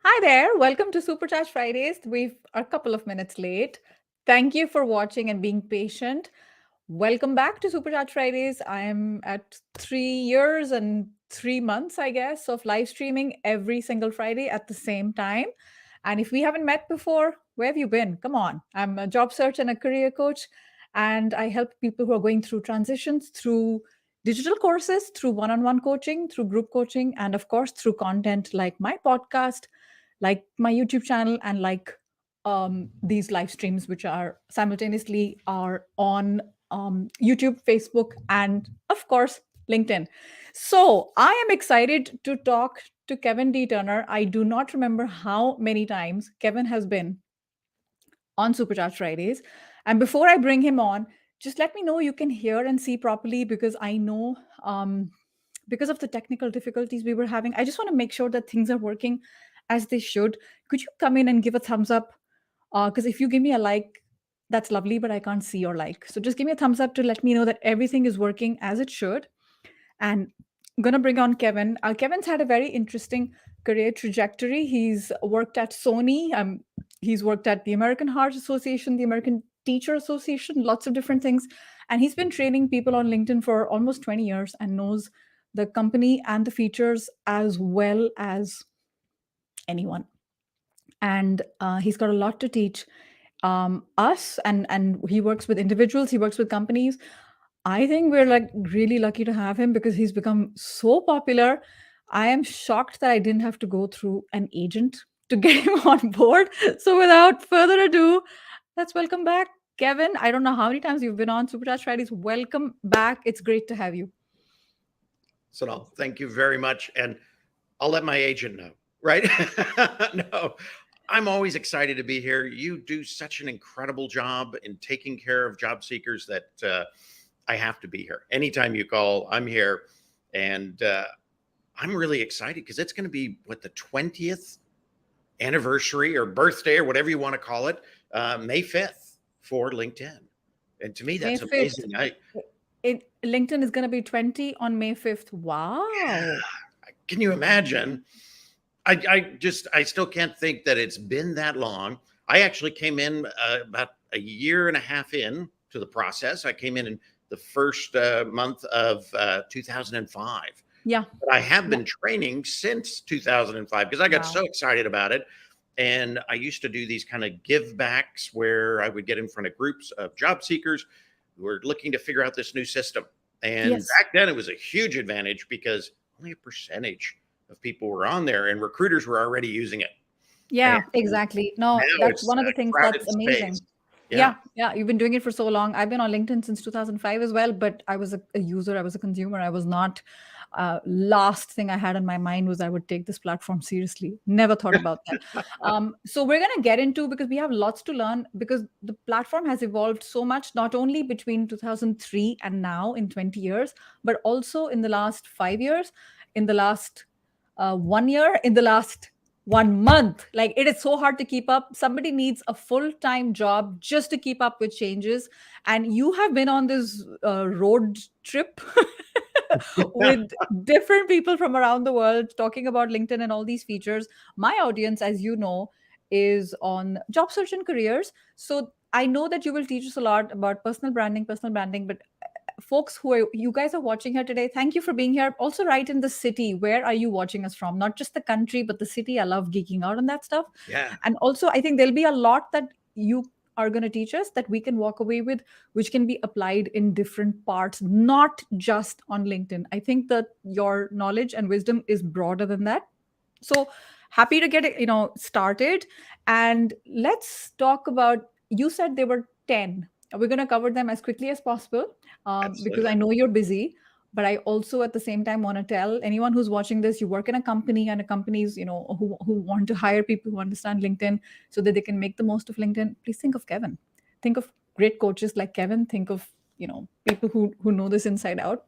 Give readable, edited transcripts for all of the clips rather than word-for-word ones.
Hi there. Welcome to Supercharge Fridays. We've a couple of minutes late. Thank you for watching and being patient. Welcome back to Supercharge Fridays. I am at 3 years and 3 months, I guess, of live streaming every single Friday at the same time. And if we haven't met before, where have you been? Come on. I'm a job search and a career coach, and I help people who are going through transitions through digital courses, through one on one coaching, through group coaching, and of course, through content like my podcast, like my YouTube channel, and like these live streams, which are simultaneously are on YouTube, Facebook, and of course LinkedIn. So I am excited to talk to Kevin D. Turner. I do not remember how many times Kevin has been on Supercharged Fridays. And before I bring him on, just let me know you can hear and see properly, because I know because of the technical difficulties we were having, I just want to make sure that things are working as they should. Could you come in and give a thumbs up? Because if you give me a like, that's lovely, but I can't see your like. So just give me a thumbs up to let me know that everything is working as it should. And I'm going to bring on Kevin. Kevin's had a very interesting career trajectory. He's worked at Sony. He's worked at the American Heart Association, the American Teacher Association, lots of different things. And he's been training people on LinkedIn for almost 20 years and knows the company and the features as well as anyone. And he's got a lot to teach us, and he works with individuals, he works with companies. I think we're like really lucky to have him because he's become so popular. I am shocked that I didn't have to go through an agent to get him on board. So without further ado, let's welcome back Kevin. I don't know how many times you've been on Supercharged Fridays. Welcome back. It's great to have you. Sonal, thank you very much. And I'll let my agent know, right? No, I'm always excited to be here. You do such an incredible job in taking care of job seekers that I have to be here. Anytime you call, I'm here. And I'm really excited because it's going to be the 20th anniversary or birthday or whatever you want to call it, May 5th for LinkedIn. And to me, May that's 5th. amazing. LinkedIn is going to be 20 on May 5th. Wow. Can you imagine? I still can't think that it's been that long. I actually came in about a year and a half in to the process. I came in the first month of 2005. Yeah. But I have been training since 2005 because I got so excited about it. And I used to do these kind of give backs where I would get in front of groups of job seekers who were looking to figure out this new system. And back then it was a huge advantage because only a percentage of people were on there and recruiters were already using it. Yeah, And exactly. No, that's one of the things that's amazing. Yeah. You've been doing it for so long. I've been on LinkedIn since 2005 as well, but I was a user, I was a consumer. I was not, last thing I had in my mind was I would take this platform seriously. Never thought about that. So we're going to get into, because we have lots to learn, because the platform has evolved so much, not only between 2003 and now in 20 years, but also in the last 5 years, in the last 1 year, in the last 1 month. Like, it is so hard to keep up. Somebody needs a full-time job just to keep up with changes. And you have been on this road trip with different people from around the world talking about LinkedIn and all these features. My audience, as you know, is on job search and careers. So I know that you will teach us a lot about personal branding, but folks who are, you guys are watching here today, thank you for being here. Also write in the city, where are you watching us from? Not just the country, but the city. I love geeking out on that stuff. yeah. And also, I think there'll be a lot that you are going to teach us that we can walk away with, which can be applied in different parts, not just on LinkedIn. I think that your knowledge and wisdom is broader than that. So happy to get it, started. And let's talk about, you said there were 10. We're going to cover them as quickly as possible, because I know you're busy. But I also at the same time want to tell anyone who's watching this, you work in a company, and a companies, who want to hire people who understand LinkedIn so that they can make the most of LinkedIn. Please think of Kevin. Think of great coaches like Kevin. Think of, people who know this inside out.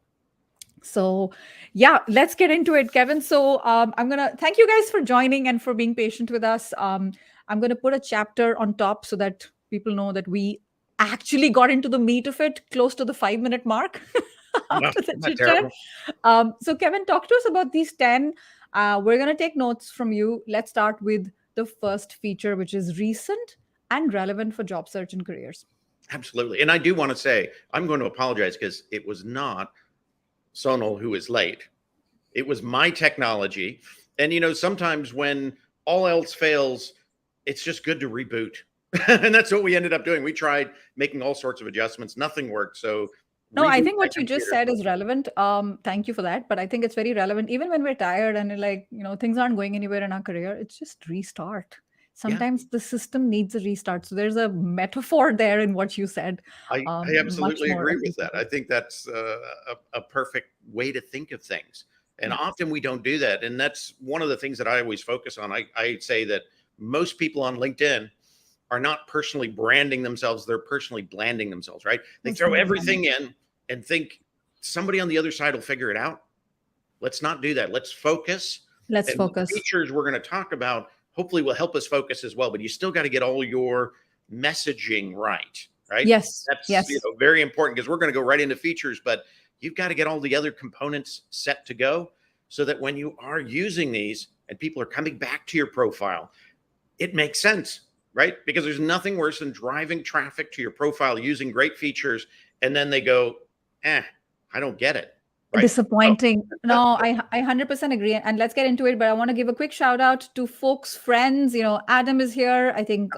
So yeah, let's get into it, Kevin. So I'm going to thank you guys for joining and for being patient with us. I'm going to put a chapter on top so that people know that we actually got into the meat of it close to the 5-minute mark. After the chit chat. So Kevin, talk to us about these 10. We're going to take notes from you. Let's start with the first feature, which is recent and relevant for job search and careers. Absolutely. And I do want to say, I'm going to apologize because it was not Sonal who is late. It was my technology. And, sometimes when all else fails, it's just good to reboot. And that's what we ended up doing. We tried making all sorts of adjustments. Nothing worked. So no, I reboot think my what you just computer. said is relevant. Thank you for that. But I think it's very relevant. Even when we're tired and like, things aren't going anywhere in our career, it's just restart. Yeah, Sometimes the system needs a restart. So there's a metaphor there in what you said. I Much absolutely more agree with that. I appreciated. think that's a perfect way to think of things. And Yeah. often we don't do that. And that's one of the things that I always focus on. I say that most people on LinkedIn are not personally branding themselves, they're personally blanding themselves, right? They throw Personal branding. everything in and think somebody on the other side will figure it out. Let's not do that. Let's focus. Let's And the focus. features we're going to talk about hopefully will help us focus as well. But you still got to get all your messaging right, right? Yes. That's Yes. very important because we're going to go right into features, but you've got to get all the other components set to go so that when you are using these and people are coming back to your profile, it makes sense, right? Because there's nothing worse than driving traffic to your profile using great features and then they go, I don't get it, right? Oh, Disappointing. No, I 100% agree. And let's get into it. But I want to give a quick shout out to folks, friends. Adam is here. I think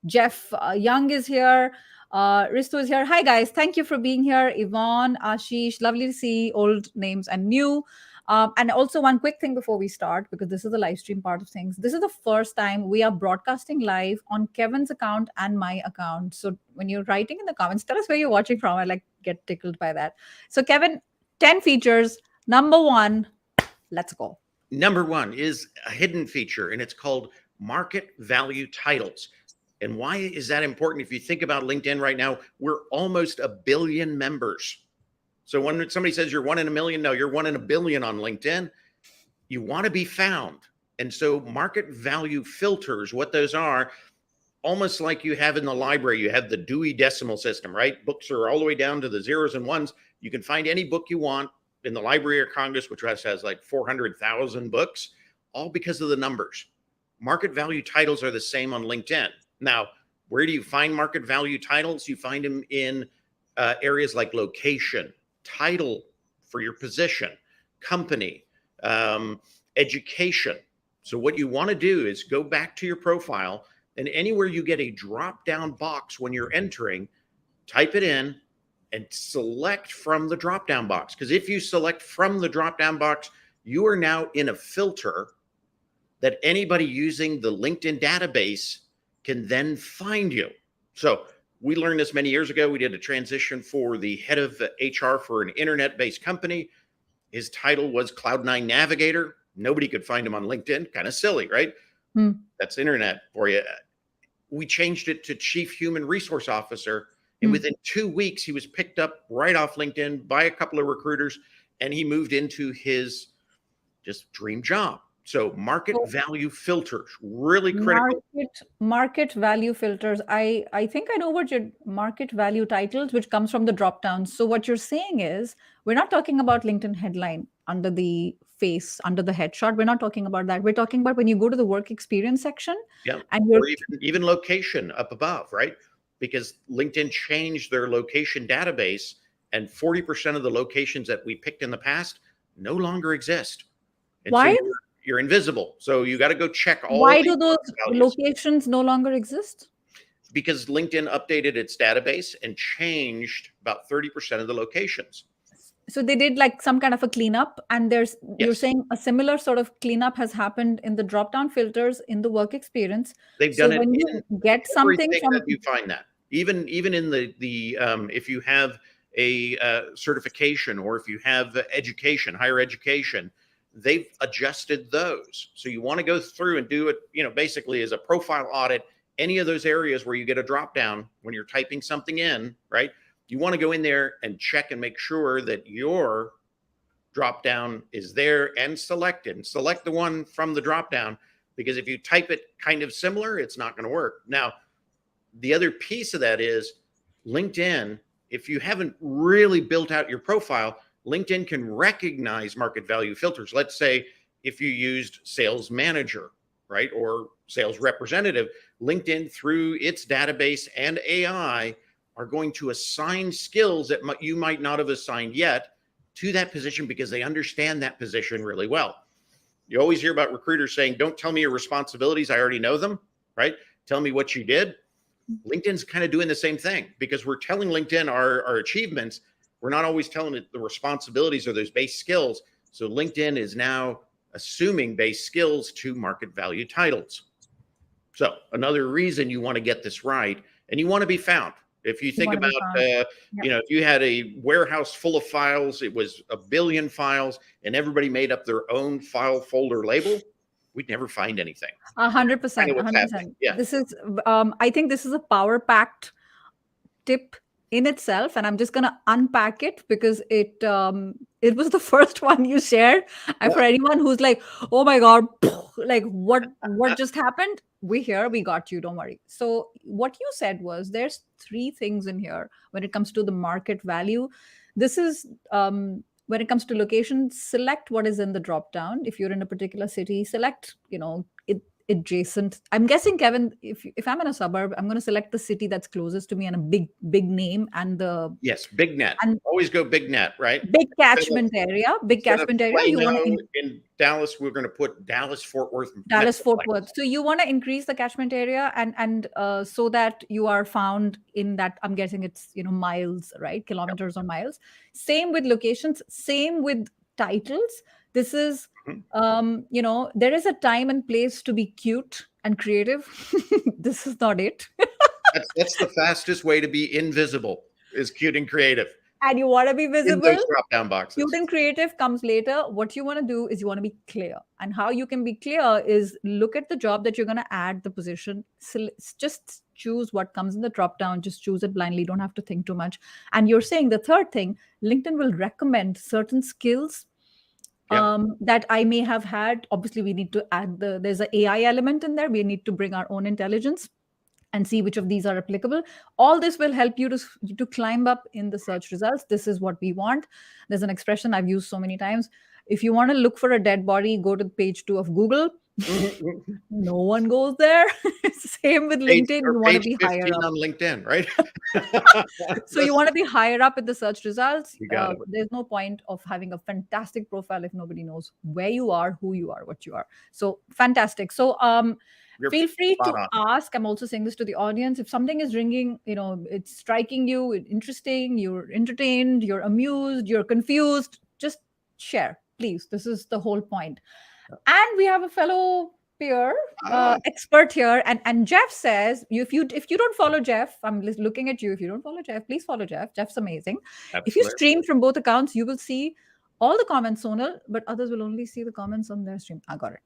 Jeff Young is here. Risto is here. Hi, guys. Thank you for being here. Yvonne, Ashish, lovely to see old names and new. And also, one quick thing before we start, because this is the live stream part of things. This is the first time we are broadcasting live on Kevin's account and my account. So when you're writing in the comments, tell us where you're watching from. I like get tickled by that. So, Kevin, 10 features. Number one, let's go. Number one is a hidden feature, and it's called market value titles. And why is that important? If you think about LinkedIn right now, we're almost 1 billion members. So when somebody says you're 1 in a million, no, you're 1 in a billion on LinkedIn. You want to be found. And so market value filters, what those are, almost like you have in the library, you have the Dewey Decimal System, right? Books are all the way down to the zeros and ones. You can find any book you want in the Library of Congress, which has like 400,000 books, all because of the numbers. Market value titles are the same on LinkedIn. Now, where do you find market value titles? You find them in areas like location, title for your position, company, education. So what you want to do is go back to your profile, and anywhere you get a drop down box when you're entering, type it in and select from the drop down box. Because if you select from the drop down box, you are now in a filter that anybody using the LinkedIn database can then find you. So we learned this many years ago. We did a transition for the head of HR for an internet-based company. His title was Cloud9 Navigator. Nobody could find him on LinkedIn. Kind of silly, right? That's internet for you. We changed it to Chief Human Resource Officer. And within 2 weeks, he was picked up right off LinkedIn by a couple of recruiters, and he moved into his just dream job. So market value filters, really critical. Market value filters. I think I know what your market value titles, which comes from the drop down. So what you're saying is we're not talking about LinkedIn headline under the face, under the headshot. We're not talking about that. We're talking about when you go to the work experience section, Yeah. and you're Or even location up above, right? Because LinkedIn changed their location database, and 40% of the locations that we picked in the past no longer exist. And so why you're invisible. So you got to go check all why these do those values. locations no longer exist? Because LinkedIn updated its database and changed about 30% of the locations. So they did like some kind of a cleanup, and you're Yes. saying a similar sort of cleanup has happened in the drop down filters in the work experience. They've So done it when in you get something everything from that you find that. Even in the if you have a certification, or if you have education, higher education, they've adjusted those. So you want to go through and do it, basically as a profile audit, any of those areas where you get a drop down when you're typing something in, right? You want to go in there and check and make sure that your drop down is there and selected, and select the one from the drop down, because if you type it kind of similar, it's not going to work. Now, the other piece of that is LinkedIn. If you haven't really built out your profile, LinkedIn can recognize market value filters. Let's say if you used sales manager, right? Or sales representative. LinkedIn, through its database and AI, are going to assign skills that you might not have assigned yet to that position because they understand that position really well. You always hear about recruiters saying, don't tell me your responsibilities. I already know them, right? Tell me what you did. LinkedIn's kind of doing the same thing because we're telling LinkedIn our achievements. We're not always telling it the responsibilities or those base skills. So LinkedIn is now assuming base skills to market value titles. So another reason you want to get this right, and you want to be found. If you think about, if you had a warehouse full of files, it was 1 billion files, and everybody made up their own file folder label, we'd never find anything. 100%. 100%. Yeah. This is, I think this is a power-packed tip in itself, and I'm just going to unpack it because it was the first one you shared. And for anyone who's like, oh my God, like what just happened? We got you, don't worry. So what you said was there's 3 things in here when it comes to the market value. This is when it comes to location, select what is in the drop down. If you're in a particular city, select, adjacent. I'm guessing, Kevin, if I'm in a suburb, I'm going to select the city that's closest to me and a big name and the big net. And always go big net, right? Big catchment area. Big catchment area. You want in Dallas, we're going to put Dallas Fort Worth. So you want to increase the catchment area and so that you are found in that. I'm guessing it's miles, right? Kilometers or miles. Same with locations. Same with titles. This is, there is a time and place to be cute and creative. This is not it. That's the fastest way to be invisible, is cute and creative. And you want to be visible. In those drop-down boxes. Cute and creative comes later. What you want to do is you want to be clear. And how you can be clear is look at the job that you're going to add, the position. So just choose what comes in the drop-down. Just choose it blindly. Don't have to think too much. And you're saying the third thing, LinkedIn will recommend certain skills that I may have had. Obviously, we need to add there's an AI element in there. We need to bring our own intelligence and see which of these are applicable. All this will help you to climb up in the search results. This is what we want. There's an expression I've used so many times. If you want to look for a dead body, go to page 2 of Google. No one goes there. Same with LinkedIn. You want to be higher up on LinkedIn, right? So you want to be higher up in the search results. There's no point of having a fantastic profile if nobody knows where you are, who you are, what you are. So fantastic. So feel free to ask. I'm also saying this to the audience. If something is ringing, it's striking you, interesting, you're entertained, you're amused, you're confused, just share, please. This is the whole point. And we have a fellow peer expert here, and Jeff says, if you don't follow Jeff, I'm looking at you. If you don't follow Jeff, please follow Jeff. Jeff's amazing. Absolutely. If you stream from both accounts, you will see all the comments, Sonal, but others will only see the comments on their stream. I got it.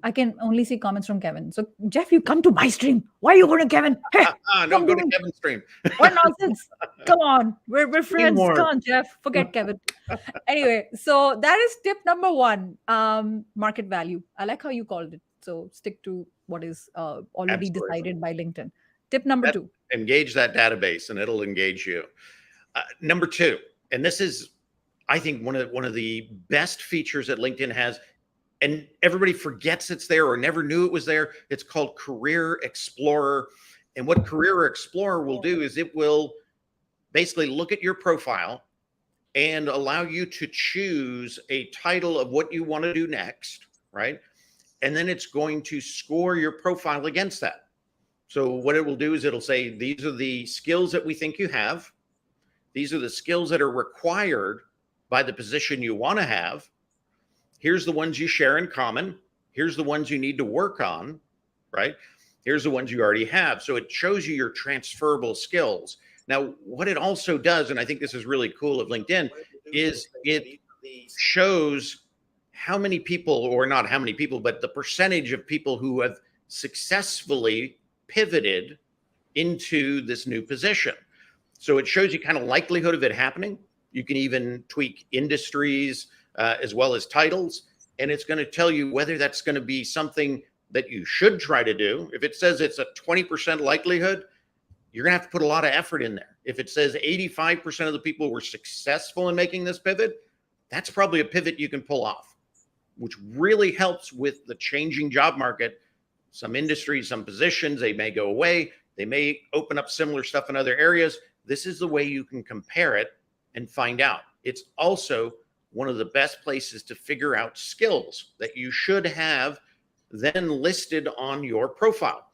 I can only see comments from Kevin. So Jeff, you come to my stream. Why are you going to Kevin? Hey, no, go to Kevin's stream. What nonsense? Come on, we're friends. Come on, Jeff. Forget Kevin. Anyway, so that is tip number 1, market value. I like how you called it. So stick to what is already decided by LinkedIn. Tip number 2. Engage that database and it'll engage you. Number 2, and this is, I think, one of the best features that LinkedIn has, and everybody forgets it's there or never knew it was there. It's called Career Explorer. And what Career Explorer will do is it will basically look at your profile and allow you to choose a title of what you want to do next, right? And then it's going to score your profile against that. So what it will do is it'll say, these are the skills that we think you have. These are the skills that are required by the position you want to have. Here's the ones you share in common. Here's the ones you need to work on, right? Here's the ones you already have. So it shows you your transferable skills. Now, what it also does, and I think this is really cool of LinkedIn, is it shows how many people, or not how many people, but the percentage of people who have successfully pivoted into this new position. So it shows you kind of likelihood of it happening. You can even tweak industries, as well as titles, and it's going to tell you whether that's going to be something that you should try to do. If it says it's a 20% likelihood, you're going to have to put a lot of effort in there. If it says 85% of the people were successful in making this pivot, that's probably a pivot you can pull off, which really helps with the changing job market. Some industries, some positions, they may go away. They may open up similar stuff in other areas. This is the way you can compare it and find out. It's also one of the best places to figure out skills that you should have then listed on your profile.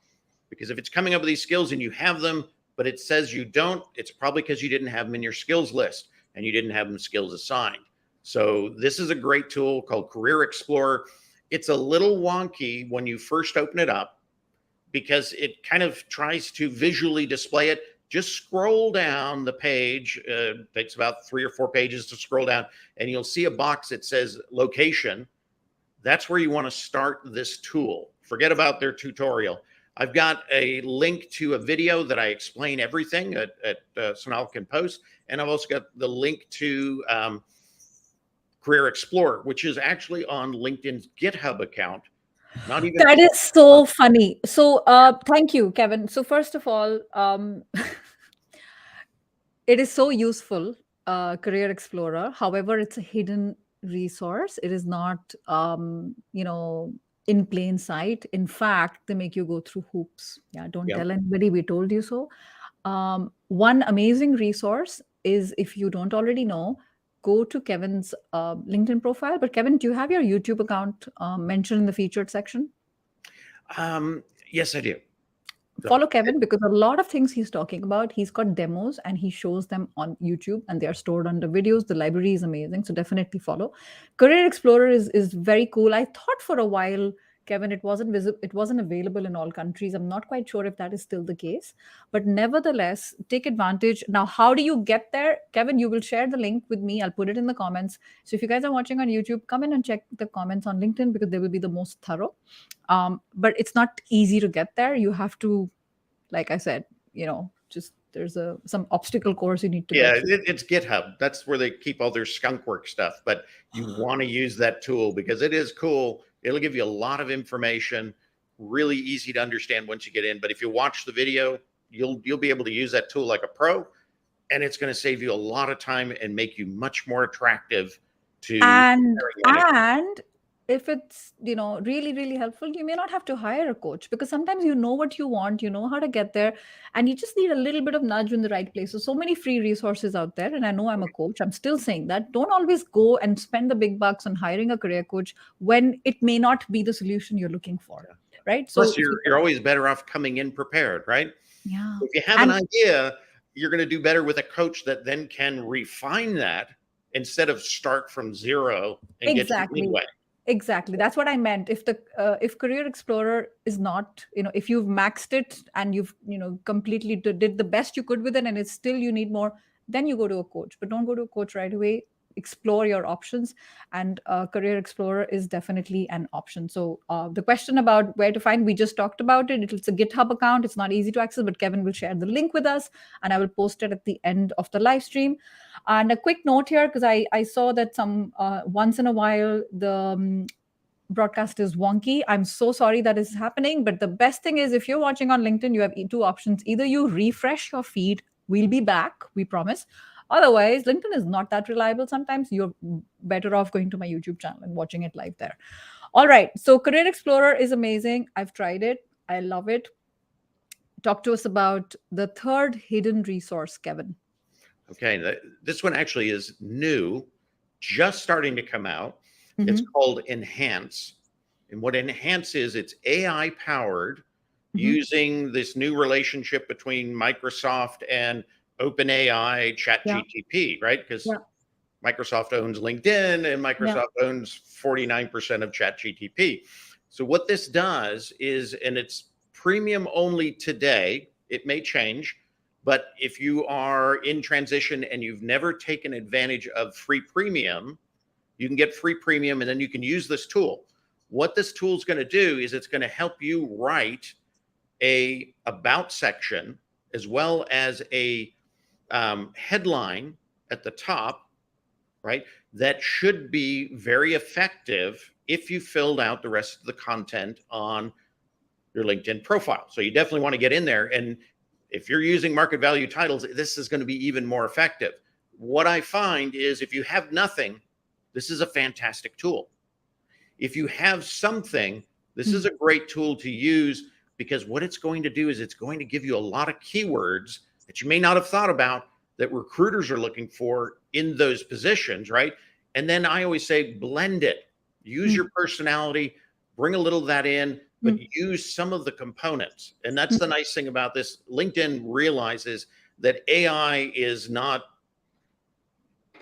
Because if it's coming up with these skills and you have them, but it says you don't, it's probably because you didn't have them in your skills list and you didn't have them skills assigned. So this is a great tool called Career Explorer. It's a little wonky when you first open it up because it kind of tries to visually display it. Just scroll down the page. Takes about 3 or 4 pages to scroll down, and you'll see a box that says location. That's where you want to start this tool. Forget about their tutorial. I've got a link to a video that I explain everything at Sonal can post. And I've also got the link to Career Explorer, which is actually on LinkedIn's GitHub account. Not even that is so funny. So thank you, Kevin. So first of all, it is so useful, Career Explorer. However, it's a hidden resource. It is not, in plain sight. In fact, they make you go through hoops. Yeah, don't tell anybody we told you so. One amazing resource is, if you don't already know, go to Kevin's LinkedIn profile. But Kevin, do you have your YouTube account mentioned in the featured section? Yes, I do. Follow Kevin, because a lot of things he's talking about, he's got demos and he shows them on YouTube and they are stored under videos. The library is amazing. So definitely follow. Career Explorer is very cool. I thought for a while, Kevin, it wasn't available in all countries. I'm not quite sure if that is still the case, but nevertheless, take advantage. Now, how do you get there? Kevin, you will share the link with me. I'll put it in the comments. So if you guys are watching on YouTube, come in and check the comments on LinkedIn, because they will be the most thorough. But it's not easy to get there. You have to, like I said, just there's some obstacle course you need to get through. It's GitHub. That's where they keep all their skunk work stuff. But you want to use that tool because it is cool. It'll give you a lot of information, really easy to understand once you get in. But if you watch the video, you'll be able to use that tool like a pro, and it's going to save you a lot of time and make you much more attractive to. And if it's really, really helpful, you may not have to hire a coach, because sometimes you know what you want, you know how to get there, and you just need a little bit of nudge in the right place. So many free resources out there. And I know I'm a coach, I'm still saying that don't always go and spend the big bucks on hiring a career coach when it may not be the solution you're looking for. Right. So plus you're always better off coming in prepared, right? Yeah. If you have an idea, you're going to do better with a coach that then can refine that instead of start from zero and get you anyway. Exactly. That's what I meant. If Career Explorer is not, if you've maxed it and you've, completely did the best you could with it, and it's still you need more, then you go to a coach. But don't go to a coach right away. Explore your options, and Career Explorer is definitely an option. So the question about where to find, we just talked about it. It's a GitHub account. It's not easy to access, but Kevin will share the link with us, and I will post it at the end of the live stream. And a quick note here, because I saw that some once in a while the broadcast is wonky. I'm so sorry that is happening, but the best thing is, if you're watching on LinkedIn, you have 2 options. Either you refresh your feed, we'll be back, we promise. Otherwise, LinkedIn is not that reliable. Sometimes you're better off going to my YouTube channel and watching it live there. All right. So Career Explorer is amazing. I've tried it. I love it. Talk to us about the third hidden resource, Kevin. Okay. This one actually is new, just starting to come out. Mm-hmm. It's called Enhance. And what Enhance is, it's AI powered, using this new relationship between Microsoft and OpenAI, ChatGPT, right? Because Microsoft owns LinkedIn and Microsoft owns 49% of ChatGPT. So what this does is, and it's premium only today, it may change, but if you are in transition and you've never taken advantage of free premium, you can get free premium and then you can use this tool. What this tool is going to do is it's going to help you write a about section as well as a headline at the top, right? That should be very effective if you filled out the rest of the content on your LinkedIn profile. So you definitely want to get in there. And if you're using market value titles, this is going to be even more effective. What I find is if you have nothing, this is a fantastic tool. If you have something, this is a great tool to use, because what it's going to do is it's going to give you a lot of keywords that you may not have thought about that recruiters are looking for in those positions, right? And then I always say, blend it. Use your personality, bring a little of that in, but use some of the components. And that's the nice thing about this. LinkedIn realizes that AI is not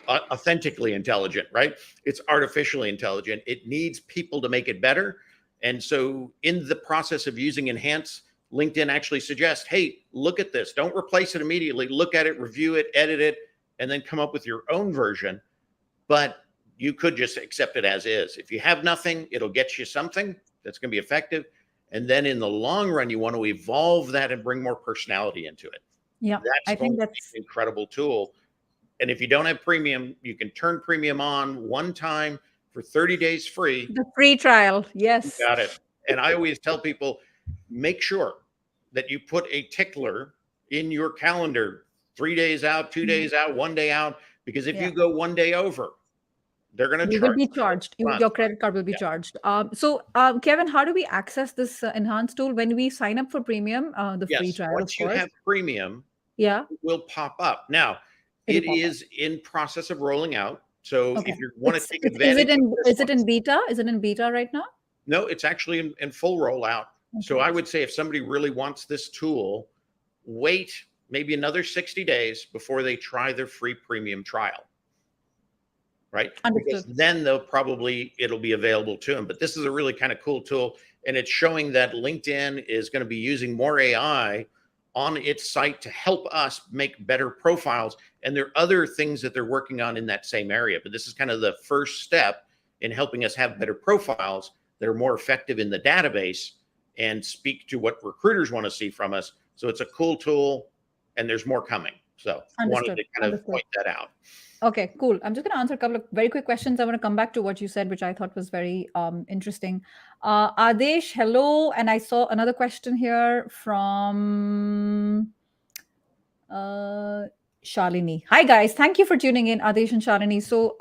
authentically intelligent, right? It's artificially intelligent. It needs people to make it better. And so in the process of using Enhance, LinkedIn actually suggests, hey, look at this. Don't replace it immediately. Look at it, review it, edit it, and then come up with your own version. But you could just accept it as is. If you have nothing, it'll get you something that's going to be effective. And then in the long run, you want to evolve that and bring more personality into it. Yeah, I That's going think to be an incredible tool. And if you don't have premium, you can turn premium on one time for 30 days free. the free trial. Yes. You got it. And I always tell people, make sure that you put a tickler in your calendar, 3 days out, 2 days out, 1 day out, because if you go 1 day over, they're going to You will be charged. Your credit card will be charged. So, Kevin, how do we access this enhanced tool when we sign up for premium? The free trial, once of you course. have premium, Yeah. it will pop up. Now, it is in process of rolling out. So if you want to take advantage, is it in beta? Is it in beta right now? No, it's actually in full rollout. Okay. So I would say if somebody really wants this tool, wait maybe another 60 days before they try their free premium trial. Right? Because then it'll be available to them. But this is a really kind of cool tool. And it's showing that LinkedIn is going to be using more AI on its site to help us make better profiles. And there are other things that they're working on in that same area. But this is kind of the first step in helping us have better profiles that are more effective in the database and speak to what recruiters want to see from us. So it's a cool tool, and there's more coming. So I wanted to kind of point that out. Okay, cool. I'm just going to answer a couple of very quick questions. I want to come back to what you said, which I thought was very interesting. Adesh, hello. And I saw another question here from Shalini. Hi, guys. Thank you for tuning in, Adesh and Shalini. So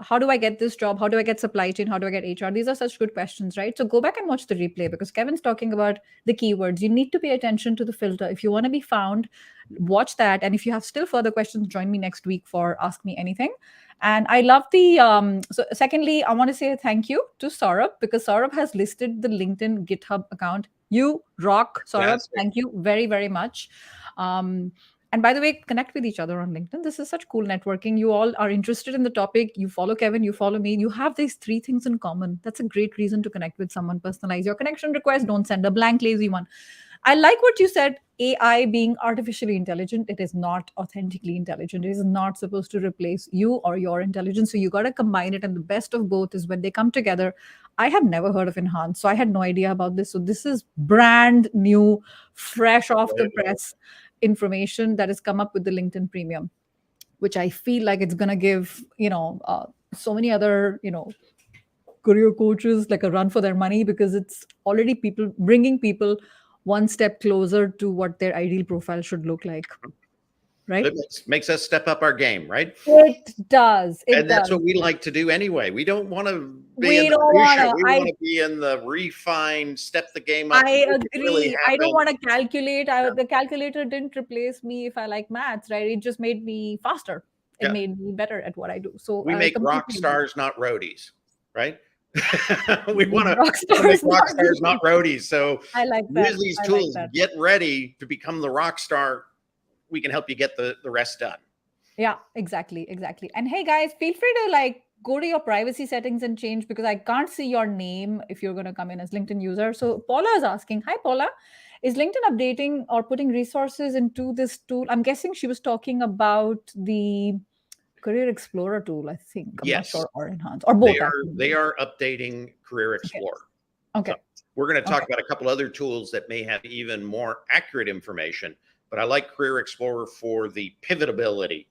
how do I get this job? How do I get supply chain? How do I get HR? These are such good questions, right? So go back and watch the replay, because Kevin's talking about the keywords. You need to pay attention to the filter. If you want to be found, watch that. And if you have still further questions, join me next week for Ask Me Anything. And I love the, so secondly, I want to say thank you to Saurabh, because Saurabh has listed the LinkedIn GitHub account. You rock, Saurabh. Yes. Thank you very, very much. And by the way, connect with each other on LinkedIn. This is such cool networking. You all are interested in the topic. You follow Kevin, you follow me. You have these 3 things in common. That's a great reason to connect with someone. Personalize your connection request. Don't send a blank, lazy one. I like what you said, AI being artificially intelligent. It is not authentically intelligent. It is not supposed to replace you or your intelligence. So you got to combine it. And the best of both is when they come together. I have never heard of Enhance, so I had no idea about this. So this is brand new, fresh off the press information that has come up with the LinkedIn Premium, which I feel like it's going to give, so many other, career coaches like a run for their money, because it's already bringing people one step closer to what their ideal profile should look like. Right? It makes us step up our game, right? It does. That's what we like to do anyway. We don't want to be in the we want to be in the refine, step the game up. I agree. I don't want to calculate. The calculator didn't replace me if I like maths, right? It just made me faster. It made me better at what I do. So we make rock stars, not roadies, right? We want to make rock stars, not roadies. So I like that. Use these tools. Get ready to become the rock star. We can help you get the rest done. Yeah, exactly. And hey guys, feel free to go to your privacy settings and change, because I can't see your name if you're going to come in as LinkedIn user. So Paula is asking, hi Paula, is LinkedIn updating or putting resources into this tool? I'm guessing she was talking about the Career Explorer tool, I think. I'm not sure, or Enhance, or both. They are updating Career Explorer. Okay. So we're going to talk about a couple other tools that may have even more accurate information. But I like Career Explorer for the pivotability.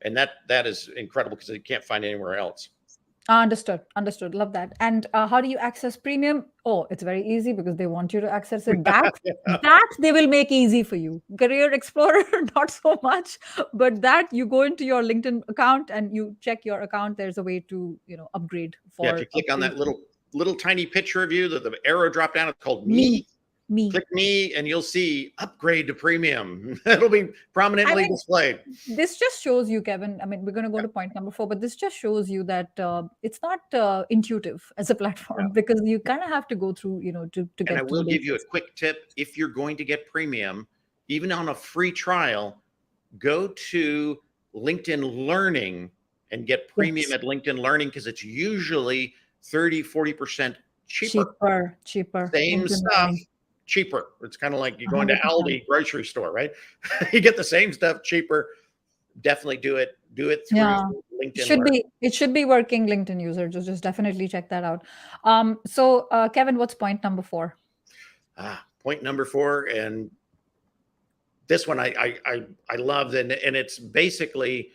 And that is incredible, because you can't find anywhere else. Understood. Understood. Love that. And how do you access premium? Oh, it's very easy because they want you to access it. That Yeah. that they will make easy for you. Career Explorer, not so much, but that you go into your LinkedIn account and you check your account. There's a way to upgrade Yeah, if for you a click on free that little tiny picture of you, the arrow drop down, it's called me. me. Me. Click me, and you'll see upgrade to premium. It'll be I prominently mean, displayed. this just shows you, Kevin. I mean, we're going to go Yeah, to point number 4, but this just shows you that it's not intuitive as a yeah. platform because you kind of have to go through, to And I get to the will give you a basics. quick tip. If you're going to get premium, even on a free trial, go to LinkedIn Learning and get premium Yes. at LinkedIn Learning because it's usually 30-40% cheaper. Cheaper, cheaper. Same LinkedIn stuff, Learning, cheaper. It's kind of like you go into 100%. Aldi grocery store, right? You get the same stuff cheaper. Definitely do it. Do it through Yeah. LinkedIn Should Learning. be it should be working LinkedIn user. Just definitely check that out. So Kevin, what's point number 4? Point number 4, and this one I loved, and it's basically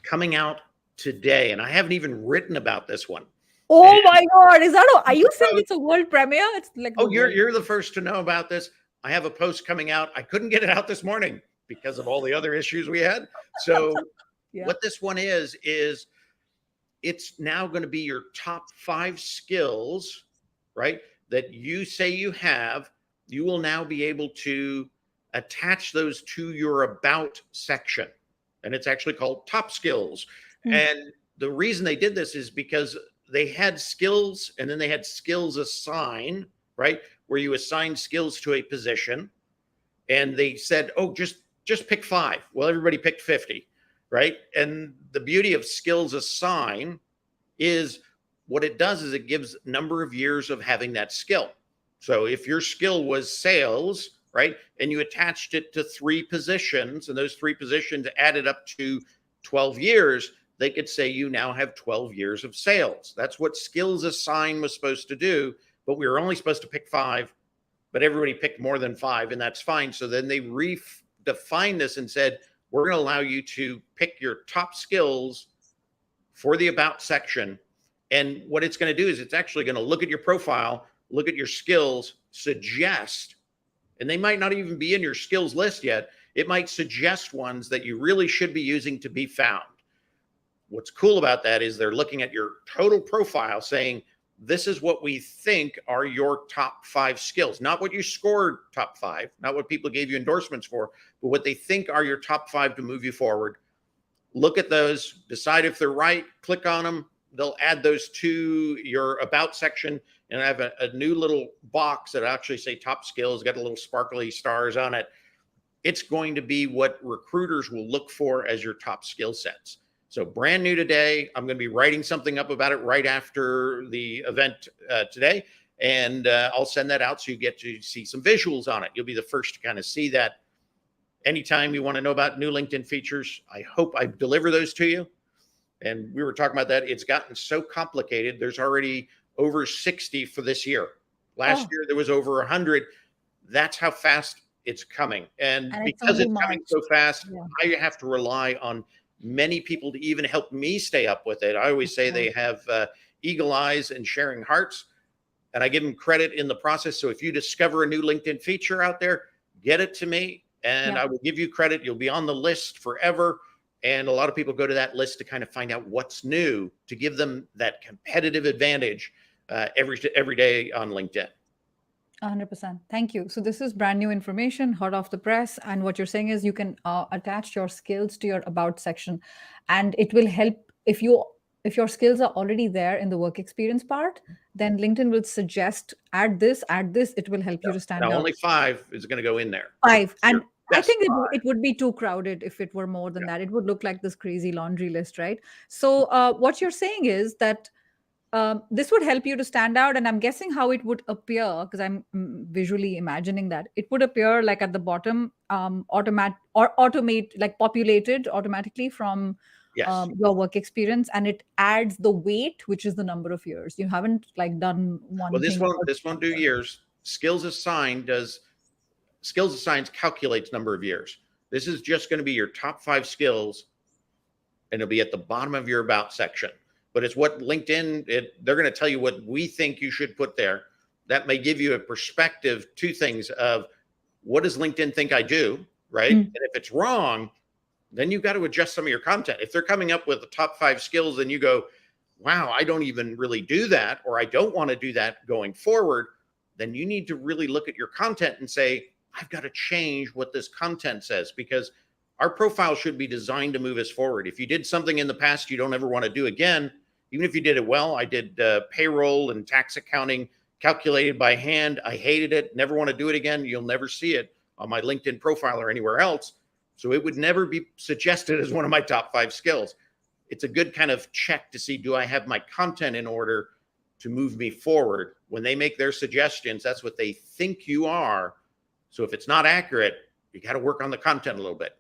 coming out today, and I haven't even written about this one. And Oh my God. Are you saying oh, it's a world premiere? It's like the world. you're the first to know about this. I have a post coming out. I couldn't get it out this morning because of all the other issues we had. So Yeah. what this one is it's now going to be your top 5 skills, right? That you say you have. You will now be able to attach those to your about section. And it's actually called top skills. Hmm. And the reason they did this is because they had skills and then they had skills assign, right? Where you assign skills to a position. And they said, oh, just pick 5. Well, everybody picked 50, right? And the beauty of skills assign is what it does is it gives number of years of having that skill. So if your skill was sales, right, and you attached it to 3 positions, and those 3 positions added up to 12 years, they could say you now have 12 years of sales. That's what skills assign was supposed to do, but we were only supposed to pick 5, but everybody picked more than 5, and that's fine. So then they redefined this and said, we're going to allow you to pick your top skills for the about section. And what it's going to do is it's actually going to look at your profile, look at your skills, suggest, and they might not even be in your skills list yet. It might suggest ones that you really should be using to be found. What's cool about that is they're looking at your total profile saying, this is what we think are your top 5 skills, not what you scored top 5, not what people gave you endorsements for, but what they think are your top 5 to move you forward. Look at those, decide if they're right, click on them. They'll add those to your about section, and I have a new little box that actually say top skills, got a little sparkly stars on it. It's going to be what recruiters will look for as your top skill sets. So brand new today. I'm going to be writing something up about it right after the event today. And I'll send that out so you get to see some visuals on it. You'll be the first to kind of see that. Anytime you want to know about new LinkedIn features, I hope I deliver those to you. And we were talking about that. It's gotten so complicated. There's already over 60 for this year. Last Oh, year, there was over 100. That's how fast it's coming. And and it's because only it's coming March. so fast, Yeah. I have to rely on many people to even help me stay up with it. I always say they have eagle eyes and sharing hearts, and I give them credit in the process. So if you discover a new LinkedIn feature out there, get it to me, and Yeah. I will give you credit. You'll be on the list forever. And a lot of people go to that list to kind of find out what's new to give them that competitive advantage every day on LinkedIn. 100%. Thank you. So this is brand new information, hot off the press. And what you're saying is you can attach your skills to your about section, and it will help if your skills are already there in the work experience part, then LinkedIn will suggest add this, add this. It will help you to stand Now, out. only 5 is going to go in there. 5. Your And I best think it, 5. it would be too crowded if it were more than Yeah. that. It would look like this crazy laundry list, right? So what you're saying is that this would help you to stand out, and I'm guessing how it would appear because I'm visually imagining that it would appear like at the bottom, automate, like populated automatically from Yes. your work experience, and it adds the weight, which is the number of years. You haven't like done Well, one this thing won't about this won't do years. Skills Assigns calculates number of years. This is just going to be your top 5 skills, and it'll be at the bottom of your about section. but it's what LinkedIn, they're going to tell you what we think you should put there. That may give you a perspective, two things of what does LinkedIn think I do, right? And if it's wrong, then you've got to adjust some of your content. If they're coming up with the top 5 skills and you go, wow, I don't even really do that, or I don't want to do that going forward, then you need to really look at your content and say, I've got to change what this content says, because our profile should be designed to move us forward. If you did something in the past you don't ever want to do again, even if you did it well, I did payroll and tax accounting calculated by hand. I hated it, never want to do it again. You'll never see it on my LinkedIn profile or anywhere else. So it would never be suggested as one of my top 5 skills. It's a good kind of check to see, do I have my content in order to move me forward? When they make their suggestions, that's what they think you are. So if it's not accurate, you got to work on the content a little bit.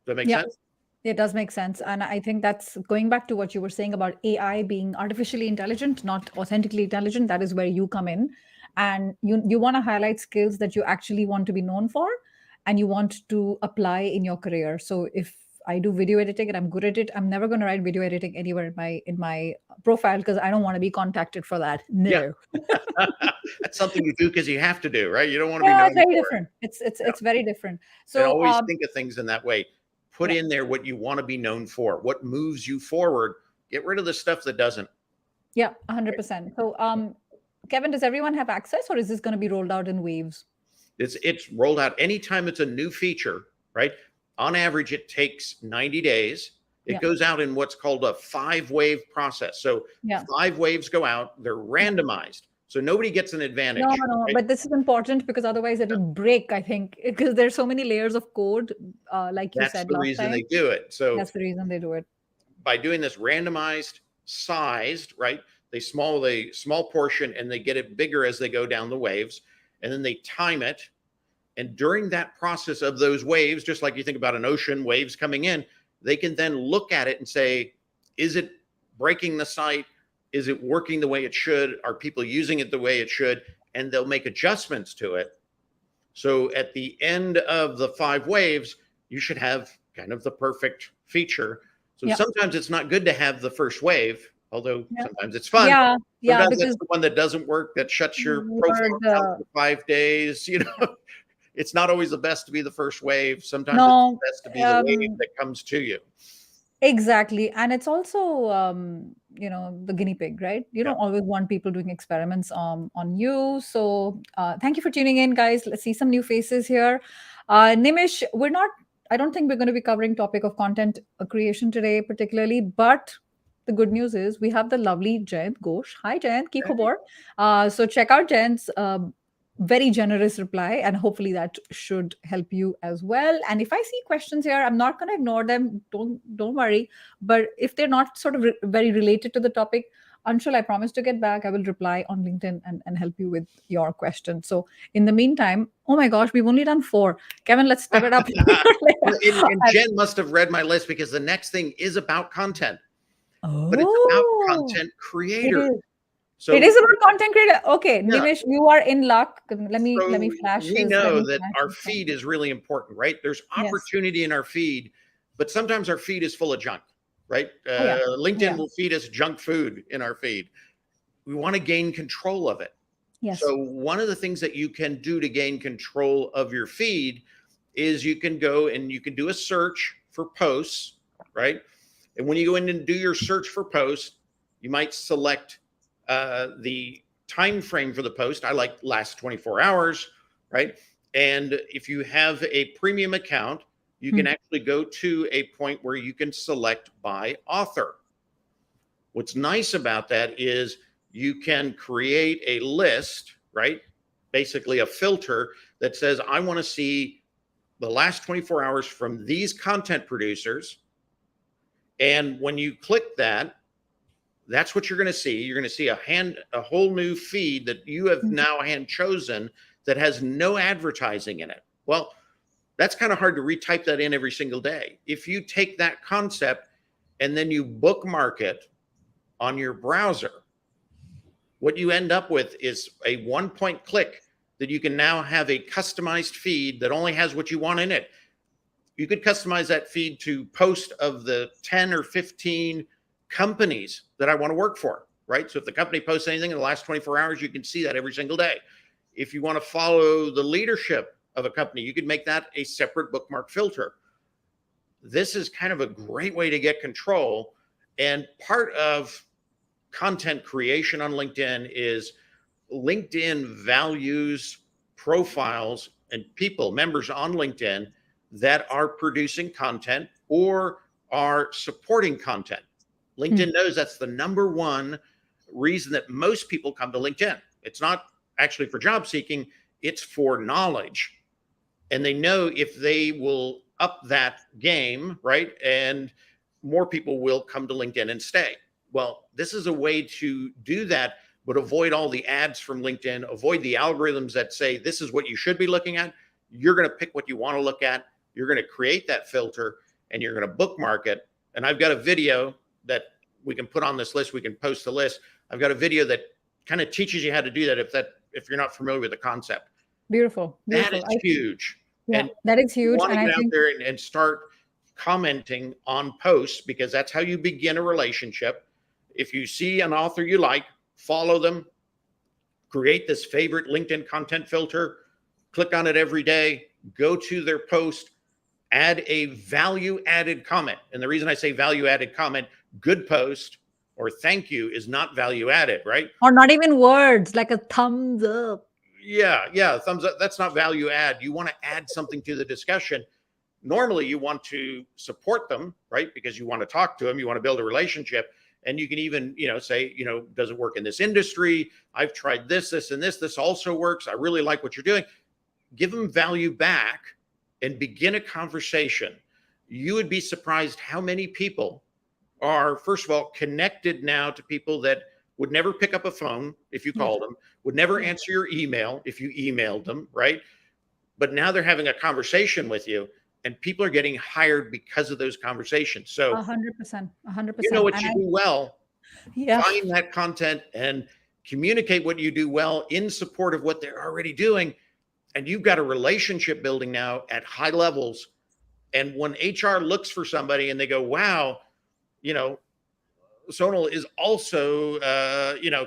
Does that make sense? It does make sense. And I think that's going back to what you were saying about AI being artificially intelligent, not authentically intelligent. That is where you come in. And you want to highlight skills that you actually want to be known for and you want to apply in your career. So if I do video editing and I'm good at it, I'm never going to write video editing anywhere in my profile because I don't want to be contacted for that. No. Yeah. That's something you do because you have to do, right? You don't want to be Yeah, known it's very for different. it. It's very different. And So always think of things in that way. Put in there what you want to be known for, what moves you forward. Get rid of the stuff that doesn't. Yeah, 100%. So Kevin, does everyone have access or is this going to be rolled out in waves? It's rolled out anytime it's a new feature, right? On average, it takes 90 days. It goes out in what's called a 5-wave process. So 5 waves go out, they're randomized. So nobody gets an advantage. No, right? but this is important because otherwise it'll break, I think, because there's so many layers of code, like you That's said the last reason time. they do it. So That's the reason they do it. By doing this randomized, sized, right? They small portion and they get it bigger as they go down the waves, and then they time it. And during that process of those waves, just like you think about an ocean, waves coming in, they can then look at it and say, is it breaking the site? Is it working the way it should? Are people using it the way it should? And they'll make adjustments to it. So at the end of the 5 waves, you should have kind of the perfect feature. So sometimes it's not good to have the first wave, although sometimes it's fun. Sometimes because it's the one that doesn't work, that shuts your profile down for 5 days. It's not always the best to be the first wave. Sometimes it's the best to be the wave that comes to you. Exactly. And it's also, the guinea pig, right? You don't always want people doing experiments on you. So thank you for tuning in, guys. Let's see some new faces here. Nimish, I don't think we're going to be covering topic of content creation today particularly, but the good news is we have the lovely Jayant Ghosh. Hi, Jayant. Ki khobor? So check out Jayant's very generous reply, and hopefully that should help you as well. And if I see questions here, I'm not going to ignore them. Don't worry. But if they're not sort of very related to the topic, Anshul, I promise to get back. I will reply on LinkedIn and help you with your question. So in the meantime, oh my gosh, we've only done 4. Kevin, let's step it up. and Jen must have read my list because the next thing is about content. But it's about content creator. So it is about content creator. Okay, yeah. Nimish, you are in luck. Let me flash. We know that our feed is really important, right? There's opportunity in our feed, but sometimes our feed is full of junk, right? LinkedIn will feed us junk food in our feed. We want to gain control of it. Yes. So one of the things that you can do to gain control of your feed is you can go and you can do a search for posts, right? And when you go in and do your search for posts, you might select the time frame for the post. I like last 24 hours, right? And if you have a premium account, you can actually go to a point where you can select by author. What's nice about that is you can create a list, right? Basically a filter that says, I want to see the last 24 hours from these content producers. And when you click that, that's what you're going to see. You're going to see a whole new feed that you have now hand chosen that has no advertising in it. Well, that's kind of hard to retype that in every single day. If you take that concept and then you bookmark it on your browser, what you end up with is a 1-point click that you can now have a customized feed that only has what you want in it. You could customize that feed to post of the 10 or 15 companies that I want to work for, right? So if the company posts anything in the last 24 hours, you can see that every single day. If you want to follow the leadership of a company, you could make that a separate bookmark filter. This is kind of a great way to get control. And part of content creation on LinkedIn is LinkedIn values profiles and people, members on LinkedIn that are producing content or are supporting content. LinkedIn knows that's the number one reason that most people come to LinkedIn. It's not actually for job seeking, it's for knowledge. And they know if they will up that game, right? And more people will come to LinkedIn and stay. Well, this is a way to do that, but avoid all the ads from LinkedIn, avoid the algorithms that say this is what you should be looking at. You're going to pick what you want to look at. You're going to create that filter and you're going to bookmark it. And I've got a video that we can put on this list. We can post the list. I've got a video that kind of teaches you how to do that if you're not familiar with the concept. Beautiful. That is huge. Yeah, and that is huge. You want to and get out there and start commenting on posts, because that's how you begin a relationship. If you see an author you like, follow them, create this favorite LinkedIn content filter, click on it every day, go to their post, add a value added comment. And the reason I say value added comment, good post or thank you is not value added, right? Or not even words like a thumbs up. Yeah, thumbs up. That's not value add. You want to add something to the discussion. Normally you want to support them, right? Because you want to talk to them, you want to build a relationship. And you can even, say, does it work in this industry? I've tried this, and this. This also works. I really like what you're doing. Give them value back and begin a conversation. You would be surprised how many people are, first of all, connected now to people that would never pick up a phone if you called them, would never answer your email if you emailed them, right? But now they're having a conversation with you. And people are getting hired because of those conversations. So 100%. You know what you do well. Yeah. Find that content and communicate what you do well in support of what they're already doing. And you've got a relationship building now at high levels. And when HR looks for somebody and they go, wow, Sonal is also,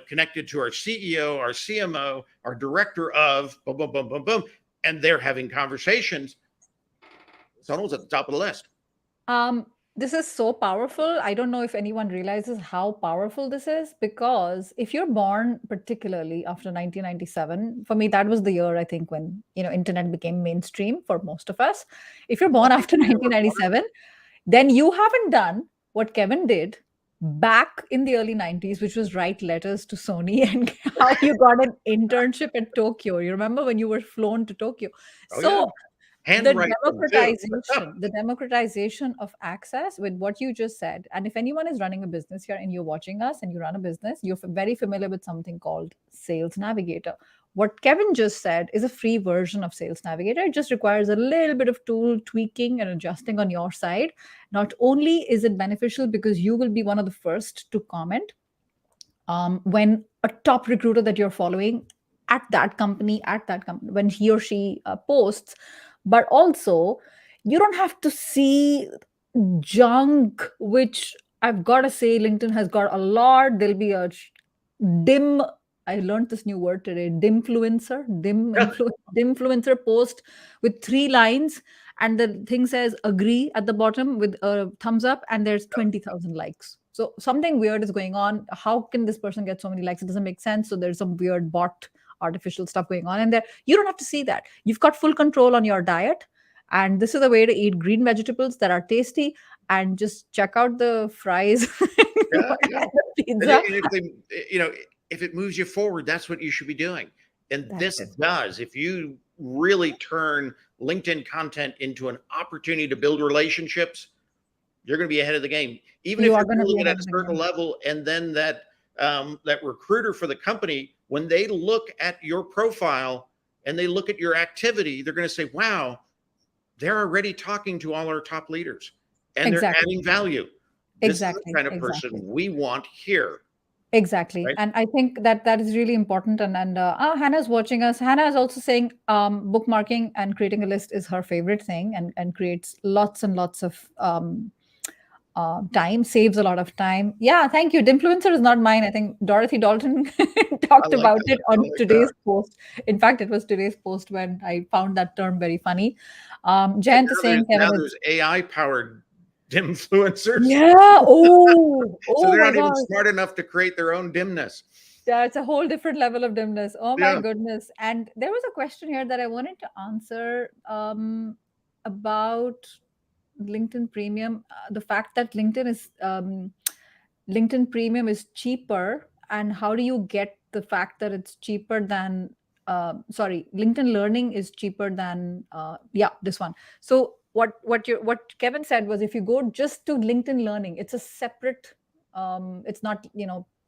connected to our CEO, our CMO, our director of boom, boom, boom, boom, boom. And they're having conversations. Sonal's at the top of the list. This is so powerful. I don't know if anyone realizes how powerful this is, because if you're born particularly after 1997, for me, that was the year, I think, when, internet became mainstream for most of us. If you're born after 1997, then you haven't done what Kevin did back in the early 90s, which was write letters to Sony, and how you got an internship at Tokyo. You remember when you were flown to Tokyo? The democratization of access with what you just said. And if anyone is running a business here and you're watching us and you run a business, you're very familiar with something called Sales Navigator. What Kevin just said is a free version of Sales Navigator. It just requires a little bit of tool tweaking and adjusting on your side. Not only is it beneficial because you will be one of the first to comment when a top recruiter that you're following at that company, when he or she posts, but also you don't have to see junk, which I've got to say LinkedIn has got a lot. There'll be a I learned this new word today, dimfluencer post with 3 lines, and the thing says agree at the bottom with a thumbs up, and there's 20,000 likes. So something weird is going on. How can this person get so many likes? It doesn't make sense. So there's some weird bot artificial stuff going on in there. You don't have to see that. You've got full control on your diet. And this is a way to eat green vegetables that are tasty, and just check out the fries. Pizza. If it moves you forward, that's what you should be doing. And this does. If you really turn LinkedIn content into an opportunity to build relationships, you're going to be ahead of the game. Even if you're building it at a certain level, and then that recruiter for the company, when they look at your profile and they look at your activity, they're going to say, wow, they're already talking to all our top leaders and they're adding value. This is the kind of person we want here. Exactly. Right? And I think that is really important. And Hannah's watching us. Hannah is also saying bookmarking and creating a list is her favorite thing, and creates lots and lots of time, saves a lot of time. Yeah, thank you. Influencer is not mine. I think Dorothy Dalton I talked like about that. it I on like that. today's post. In fact, it was today's post when I found that term very funny. And Jayant is saying, now Kevin, there's AI powered influencers. yeah. Oh, So oh they're my not even God. smart enough to create their own dimness. Yeah, it's a whole different level of dimness. Oh my Yeah. goodness. And there was a question here that I wanted to answer about LinkedIn Premium. The fact that LinkedIn Premium is cheaper, and how do you get the fact that it's cheaper than sorry, LinkedIn Learning is cheaper than yeah, this one. So what Kevin said was, if you go just to LinkedIn Learning, it's a separate it's not,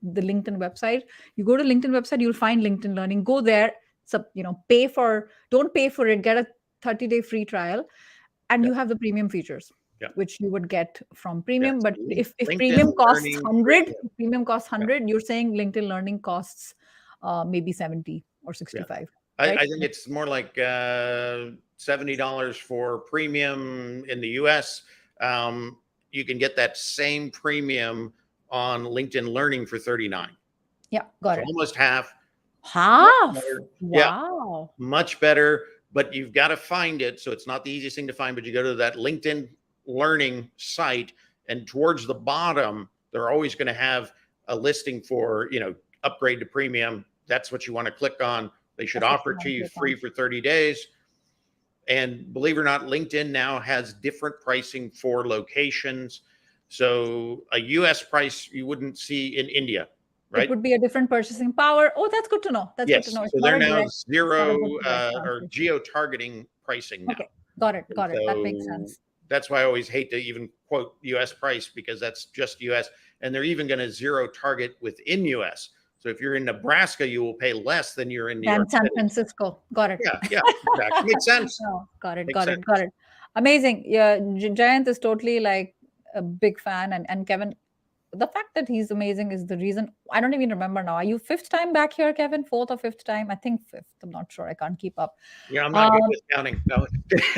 the LinkedIn website. You go to LinkedIn website, you'll find LinkedIn Learning. Go there, so don't pay for it, get a 30-day free trial, and Yeah. you have the premium features Yeah. which you would get from Yes. premium. But if LinkedIn premium costs Learning 100, Premium. premium costs Yeah. 100, you're saying LinkedIn Learning costs maybe 70 or Yeah. 65, I right? think it's more like $70 for premium in the US. You can get that same premium on LinkedIn Learning for 39. Yeah, got So it. almost half. Much Half. better. Yeah, Wow. much better. But you've got to find it. So it's not the easiest thing to find, but you go to that LinkedIn Learning site, and towards the bottom, they're always going to have a listing for, upgrade to premium. That's what you want to click on. They should That's what offer you it to want to you click free on. for 30 days. And believe it or not, LinkedIn now has different pricing for locations. So a US price you wouldn't see in India, It right? would be a different purchasing power. Oh, that's good to know. That's good to Yes. know. So they're now It's not a zero direct or translation. geo targeting pricing now. Okay, got it. And Got it. That makes so sense. that's why I always hate to even quote US price, because that's just US. And they're even going to zero target within US. So if you're in Nebraska, you will pay less than you're in New Than York San City. Francisco. Got it. Yeah, yeah, exactly. Makes sense. No, got it, Makes got sense. it, got it. Amazing. Yeah, Jayant is totally like a big fan, and Kevin, the fact that he's amazing is the reason. I don't even remember now. Are you fifth time back here, Kevin? Fourth or fifth time? I think fifth. I'm not sure. I can't keep up. Yeah, I'm not good Um, with counting. No.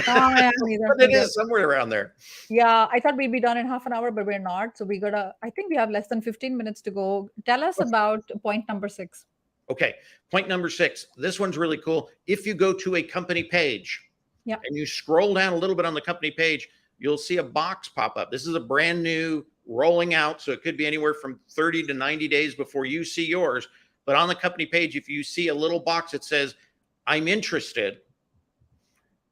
yeah, neither, But it neither. is somewhere around there. Yeah, I thought we'd be done in half an hour, but we're not. So we gotta. I think we have less than 15 minutes to go. Tell us about point number 6. Okay. Point number 6. This one's really cool. If you go to a company page, Yeah. and you scroll down a little bit on the company page, you'll see a box pop up. This is a brand new rolling out. So it could be anywhere from 30 to 90 days before you see yours. But on the company page, if you see a little box that says, I'm interested,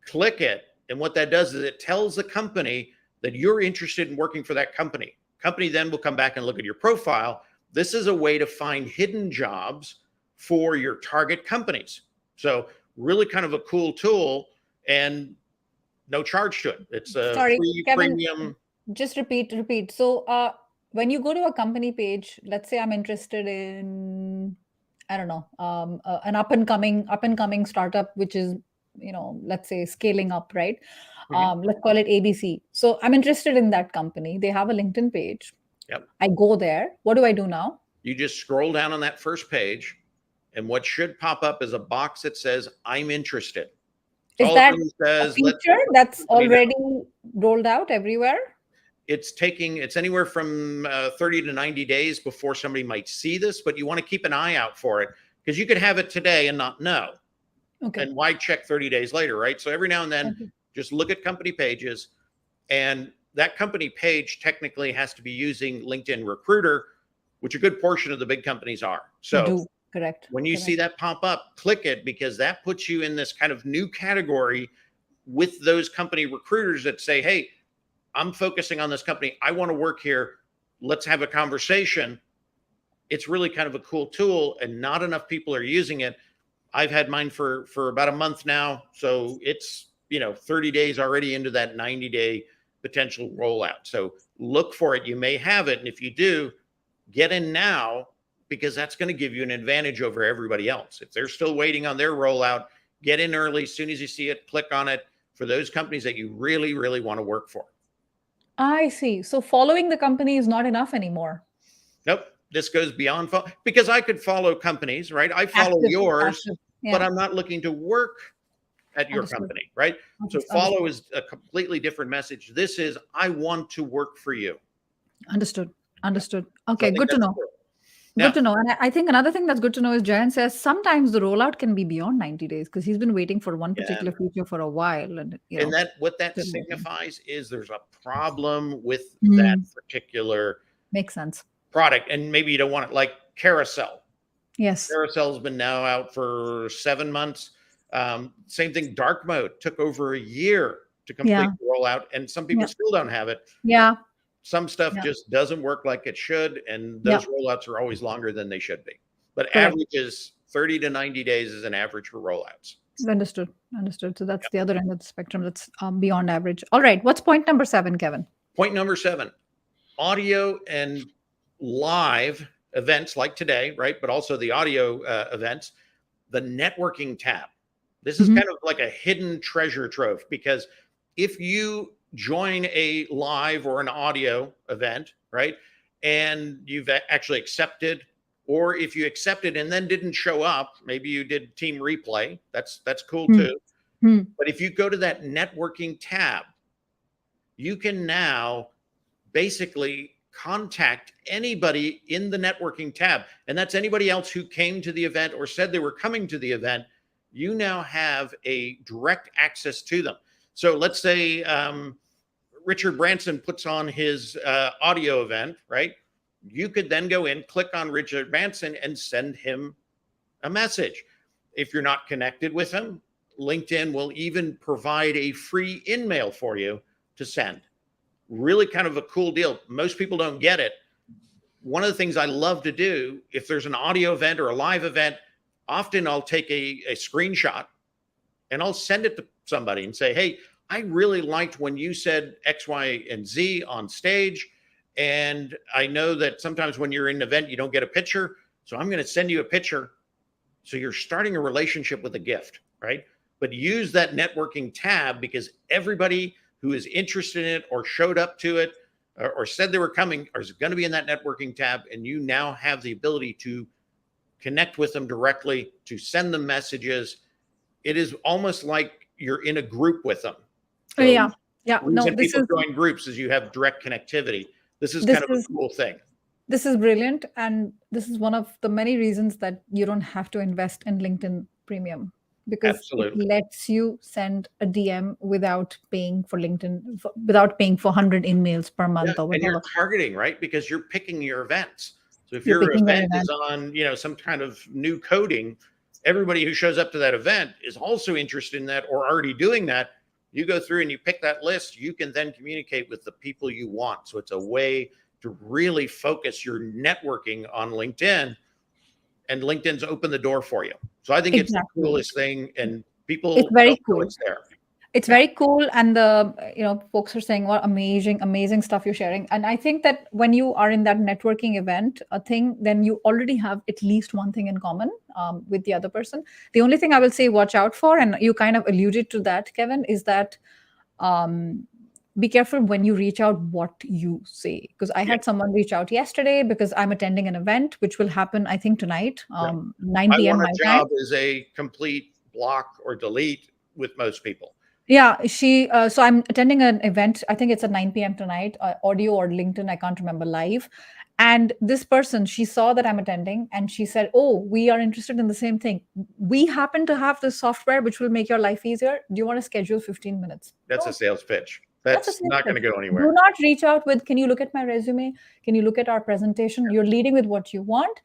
click it. And what that does is it tells the company that you're interested in working for that company. Company then will come back and look at your profile. This is a way to find hidden jobs for your target companies. So really kind of a cool tool, and no charge to it. It's a Sorry, free Kevin. premium. Just repeat. So, when you go to a company page, let's say I'm interested in, I don't know, an up and coming startup, which is, let's say scaling up, right? Mhm. Let's call it ABC. So I'm interested in that company. They have a LinkedIn page. Yep. I go there. What do I do now? You just scroll down on that first page, and what should pop up is a box that says, I'm interested. Is All it that really a says, let feature that's company know. already rolled out everywhere? It's anywhere from 30 to 90 days before somebody might see this, but you want to keep an eye out for it, because you could have it today and not know. Okay. And why check 30 days later, right? So every now and then, just look at company pages, and that company page technically has to be using LinkedIn Recruiter, which a good portion of the big companies are. So Do correct. when you see that pop up, click it, because that puts you in this kind of new category with those company recruiters that say, hey, I'm focusing on this company. I want to work here. Let's have a conversation. It's really kind of a cool tool, and not enough people are using it. I've had mine for about a month now. So it's, 30 days already into that 90-day potential rollout. So look for it. You may have it. And if you do, get in now, because that's going to give you an advantage over everybody else. If they're still waiting on their rollout, get in early. As soon as you see it, click on it for those companies that you really, really want to work for. I see. So following the company is not enough anymore. Nope. This goes beyond because I could follow companies, right? I follow Active, yours, passive. but Yeah. I'm not looking to work at your Understood. company, right? So Understood. follow is a completely different message. This is, I want to work for you. Understood. Understood. So I Okay, think good to that's know. cool. Good Now, to know. And I think another thing that's good to know is Jayan says sometimes the rollout can be beyond 90 days because he's been waiting for one yeah, particular feature for a while and and that what that still waiting. signifies is there's a problem with that Hmm. particular Makes sense. product, and maybe you don't want it like Carousel. Yes. Carousel's been now out for 7 months. Same thing, dark mode took over a year to complete Yeah. the rollout, and some people Yeah. still don't have it. Yeah. Some stuff Yeah. just doesn't work like it should, and Yeah. those rollouts are always longer than they should be. But Correct. average is 30 to 90 days is an average for rollouts. Understood. Understood. So that's Yep. the other end of the spectrum. That's beyond average. All right. What's point number 7, Kevin? Point number 7, audio and live events like today, right? But also the audio events, the networking tab. This is Mhm. kind of like a hidden treasure trove because if you join a live or an audio event, right, and you've actually accepted, or if you accepted and then didn't show up, maybe you did team replay, that's cool Hmm. too. Hmm. But if you go to that networking tab, you can now basically contact anybody in the networking tab. And that's anybody else who came to the event or said they were coming to the event. You now have a direct access to them. So let's say Richard Branson puts on his audio event, right? You could then go in, click on Richard Branson, and send him a message. If you're not connected with him, LinkedIn will even provide a free in-mail for you to send. Really kind of a cool deal. Most people don't get it. One of the things I love to do, if there's an audio event or a live event, often I'll take a screenshot and I'll send it to somebody and say, hey, I really liked when you said X, Y, and Z on stage. And I know that sometimes when you're in an event, you don't get a picture. So I'm going to send you a picture. So you're starting a relationship with a gift, right? But use that networking tab because everybody who is interested in it or showed up to it or said they were coming or is going to be in that networking tab. And you now have the ability to connect with them directly, to send them messages. It is almost like you're in a group with them. So Yeah. Yeah. the No, reason this people is join groups is you have direct connectivity. This is this kind of a is cool thing. this is brilliant, and this is one of the many reasons that you don't have to invest in LinkedIn Premium because Absolutely. it lets you send a DM without paying for LinkedIn, without paying for 100 emails per month Yeah, or and you're whatever. targeting, right? Because you're picking your events. So if You're your picking your event is event. on, some kind of new coding, everybody who shows up to that event is also interested in that or already doing that. You go through and you pick that list, you can then communicate with the people you want. So it's a way to really focus your networking on LinkedIn, and LinkedIn's opened the door for you. So I think it's the Exactly. coolest thing, and people It's very don't know cool. it's there. It's Yeah. very cool, and the folks are saying what amazing stuff you're sharing. And I think that when you are in that networking event a thing, then you already have at least one thing in common with the other person. The only thing I will say watch out for, and you kind of alluded to that, Kevin, is that um, be careful when you reach out what you say, because I Yeah. had someone reach out yesterday because I'm attending an event which will happen I think tonight, Yeah. 9 I p.m. want my a time. job as a complete block or delete with most people. Yeah, so I'm attending an event. I think it's at 9 p.m. tonight, audio or LinkedIn, I can't remember live. And this person, she saw that I'm attending and she said, oh, we are interested in the same thing. We happen to have this software which will make your life easier. Do you want to schedule 15 minutes? That's a Don't. sales pitch. That's a That's sales not going pitch. to go Do anywhere. not reach out with, can you look at my resume? Can you look at our presentation? You're leading with what you want.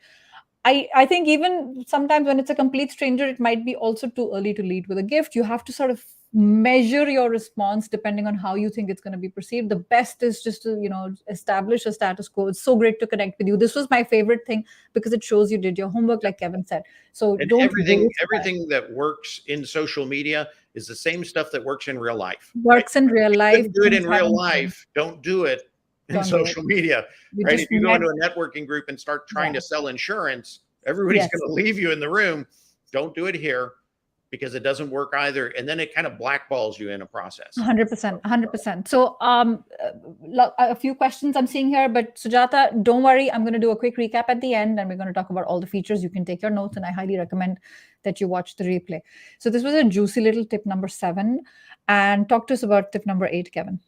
I think even sometimes when it's a complete stranger, it might be also too early to lead with a gift. You have to sort of measure your response depending on how you think it's going to be perceived. The best is just to, establish a status quo. It's so great to connect with you. This was my favorite thing because it shows you did your homework, like Kevin said. So And don't everything waste time. everything that works in social media is the same stuff that works in real life. Right? Works in real You life. couldn't do it Things in real haven't changed. life. Don't do it in Don't do it. social media. You Right? just If you go met. into a networking group and start trying Yeah. to sell insurance, everybody's Yes. going to leave you in the room. Don't do it here because it doesn't work either. And then it kind of blackballs you in a process. 100%, 100%. So, a few questions I'm seeing here, but Sujata, don't worry. I'm going to do a quick recap at the end, and we're going to talk about all the features. You can take your notes, and I highly recommend that you watch the replay. So, this was a juicy little tip number 7, and talk to us about tip number 8, Kevin.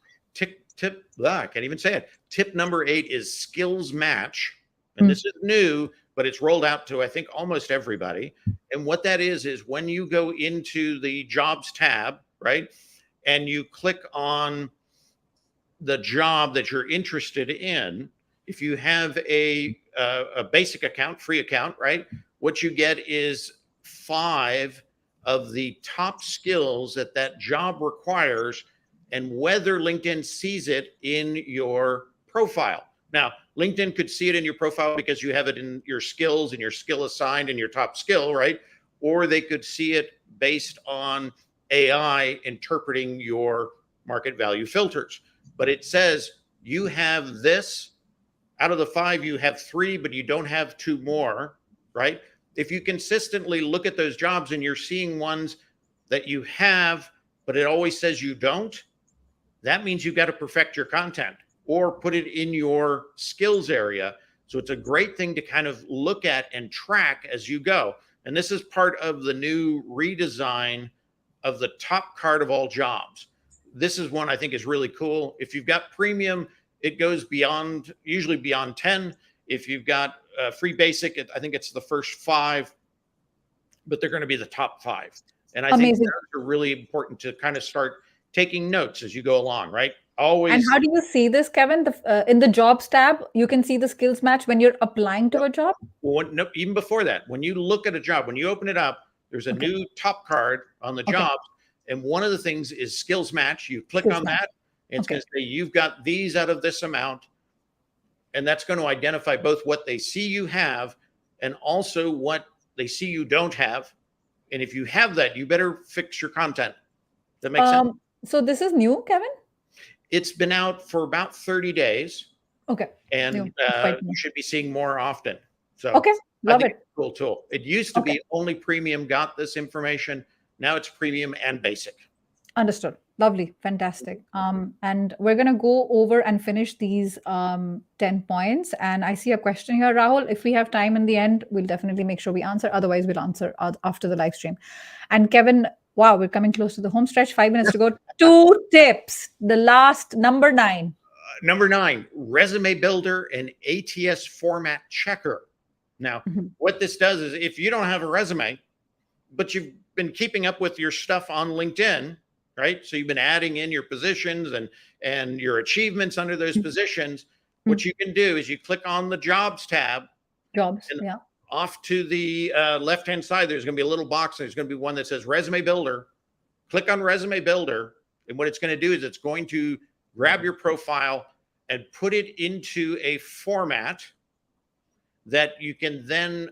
I can't even say it. Tip number 8 is skills match. And this is new, but it's rolled out to, I think, almost everybody. And what that is when you go into the jobs tab, right? And you click on the job that you're interested in, if you have a basic account, free account, right? What you get is 5 of the top skills that that job requires and whether LinkedIn sees it in your profile. Now, LinkedIn could see it in your profile because you have it in your skills and your skill assigned and your top skill, right? Or they could see it based on AI interpreting your market value filters. But it says you have this. Out of the 5, you have 3, but you don't have 2 more, right? If you consistently look at those jobs and you're seeing ones that you have, but it always says you don't, that means you've got to perfect your content or put it in your skills area. So it's a great thing to kind of look at and track as you go. And this is part of the new redesign of the top card of all jobs. This is one I think is really cool. If you've got premium, it goes beyond, usually beyond 10. If you've got free basic, I think it's the first 5, but they're going to be the top 5. And I think those are really important to kind of start taking notes as you go along, right? Always. And how do you see this, Kevin? In the jobs tab, you can see the skills match when you're applying to a job? Well, no, even before that, when you look at a job, when you open it up, there's a new top card on the jobs. And one of the things is skills match. You click on that, and it's going to say you've got these out of this amount. And that's going to identify both what they see you have and also what they see you don't have. And if you have that, you better fix your content. That makes sense? So this is new, Kevin? It's been out for about 30 days. Okay. And you should be seeing more often. So love it. It's a cool tool. It used to be only premium got this information. Now it's premium and basic. Understood. Lovely. Fantastic. And we're going to go over and finish these 10 points. And I see a question here, Rahul. If we have time in the end, we'll definitely make sure we answer. Otherwise, we'll answer after the live stream. And Kevin, wow, we're coming close to the home stretch. 5 minutes to go. 2 tips. The last, number 9. Number 9, Resume Builder and ATS Format Checker. Now, what this does is if you don't have a resume, but you've been keeping up with your stuff on LinkedIn, right? So you've been adding in your positions and your achievements under those positions. What you can do is you click on the jobs tab. Off to the left-hand side, there's going to be a little box. There's going to be one that says Resume Builder. Click on Resume Builder. And what it's going to do is it's going to grab your profile and put it into a format that you can then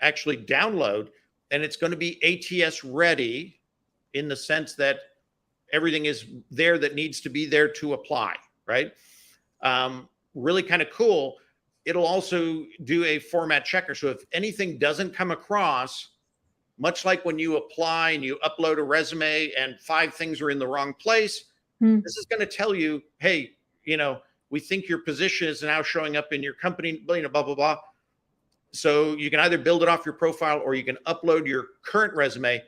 actually download. And it's going to be ATS ready in the sense that everything is there that needs to be there to apply, right? Really kind of cool. It'll also do a format checker. So if anything doesn't come across, much like when you apply and you upload a resume and 5 things are in the wrong place, this is going to tell you, hey, we think your position is now showing up in your company, blah, blah, blah. So you can either build it off your profile or you can upload your current resume,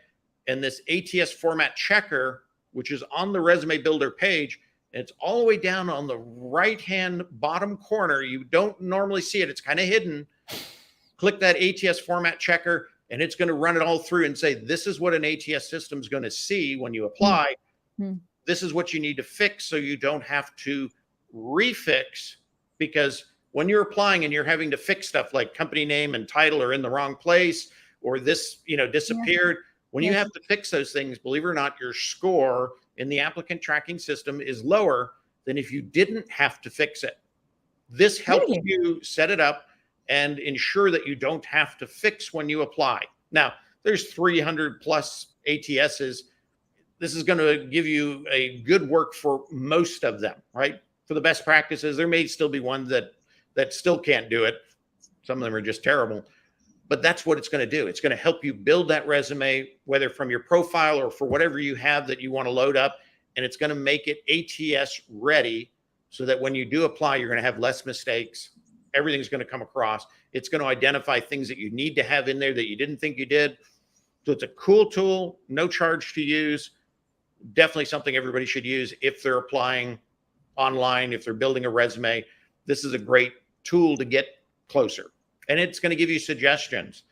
and this ATS format checker, which is on the Resume Builder page, and it's all the way down on the right-hand bottom corner. You don't normally see it. It's kind of hidden. Click that ATS format checker, and it's going to run it all through and say, this is what an ATS system is going to see when you apply. This is what you need to fix so you don't have to refix, because when you're applying and you're having to fix stuff like company name and title are in the wrong place, or this, disappeared, when you have to fix those things, believe it or not, your score in the applicant tracking system is lower than if you didn't have to fix it. This helps you set it up and ensure that you don't have to fix when you apply. Now, there's 300 plus ATSs. This is going to give you a good work for most of them, right? For the best practices, there may still be ones that still can't do it. Some of them are just terrible. But that's what it's going to do. It's going to help you build that resume, whether from your profile or for whatever you have that you want to load up. And it's going to make it ATS ready so that when you do apply, you're going to have less mistakes. Everything's going to come across. It's going to identify things that you need to have in there that you didn't think you did. So it's a cool tool, no charge to use. Definitely something everybody should use if they're applying online, if they're building a resume, this is a great tool to get closer. And it's going to give you suggestions,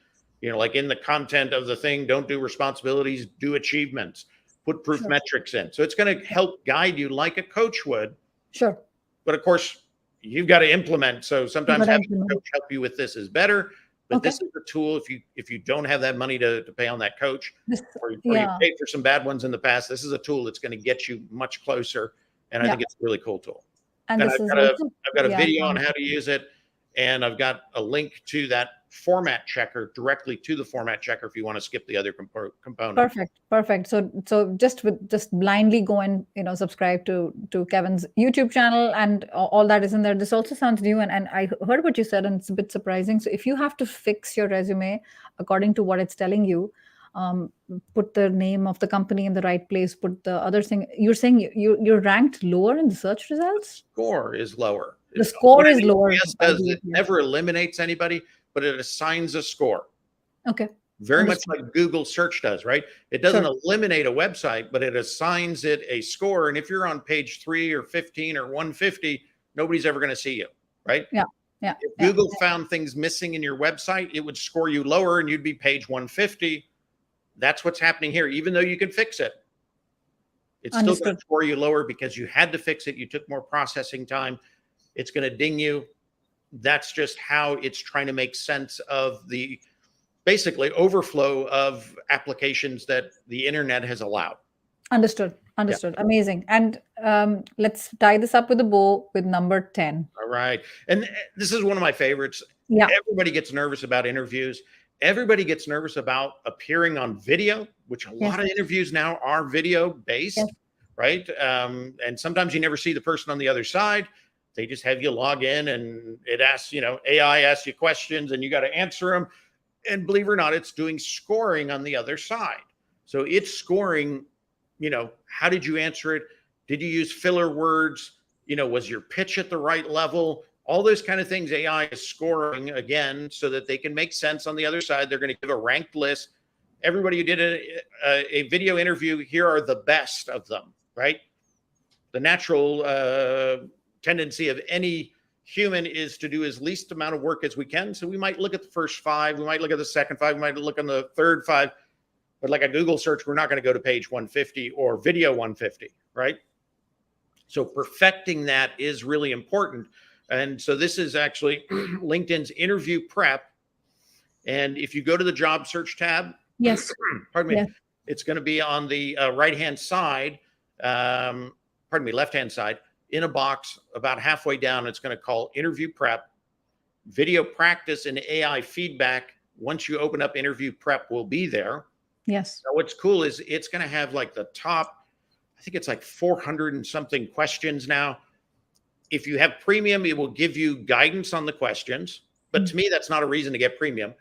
like in the content of the thing, don't do responsibilities, do achievements, put proof metrics in. So it's going to help guide you like a coach would. Sure. But of course, you've got to implement. So sometimes having a coach help you with this is better. But this is a tool if you don't have that money to pay on that coach, or you paid for some bad ones in the past, this is a tool that's going to get you much closer. And I think it's a really cool tool. And I've got a video on how to use it. And I've got a link to that format checker directly to the format checker if you want to skip the other component. Perfect. So just blindly go and subscribe to Kevin's YouTube channel, and all that is in there. This also sounds new, and I heard what you said, and it's a bit surprising. So if you have to fix your resume according to what it's telling you, put the name of the company in the right place, put the other thing. You're saying you're ranked lower in the search results? The score is lower. The score is lower. It never eliminates anybody, but it assigns a score. Okay. Very much like Google search does, right? It doesn't eliminate a website, but it assigns it a score. And if you're on page 3 or 15 or 150, nobody's ever going to see you, right? Yeah. If Google found things missing in your website, it would score you lower and you'd be page 150. That's what's happening here. Even though you can fix it, it's still going to score you lower because you had to fix it. You took more processing time. It's going to ding you. That's just how it's trying to make sense of the basically overflow of applications that the internet has allowed. Understood. Yeah. Amazing. And let's tie this up with a bow with number 10. All right. And this is one of my favorites. Yeah. Everybody gets nervous about interviews. Everybody gets nervous about appearing on video, which a lot of interviews now are video based, right? And sometimes you never see the person on the other side. They just have you log in and it asks, AI asks you questions and you got to answer them. And believe it or not, it's doing scoring on the other side. So it's scoring, how did you answer it? Did you use filler words? Was your pitch at the right level? All those kind of things AI is scoring again so that they can make sense on the other side. They're going to give a ranked list. Everybody who did a video interview, here are the best of them, right? The natural tendency of any human is to do as least amount of work as we can. So we might look at the first 5, we might look at the second 5, we might look on the third 5, but like a Google search, we're not going to go to page 150 or video 150, right? So perfecting that is really important. And so this is actually LinkedIn's interview prep. And if you go to the job search tab, it's going to be on the right-hand side, left-hand side, in a box about halfway down. It's going to call interview prep, video practice, and AI feedback. Once you open up interview prep, will be there. Yes. So what's cool is it's going to have like the top, I think it's like 400 and something questions now. If you have premium, it will give you guidance on the questions. But to me, that's not a reason to get premium,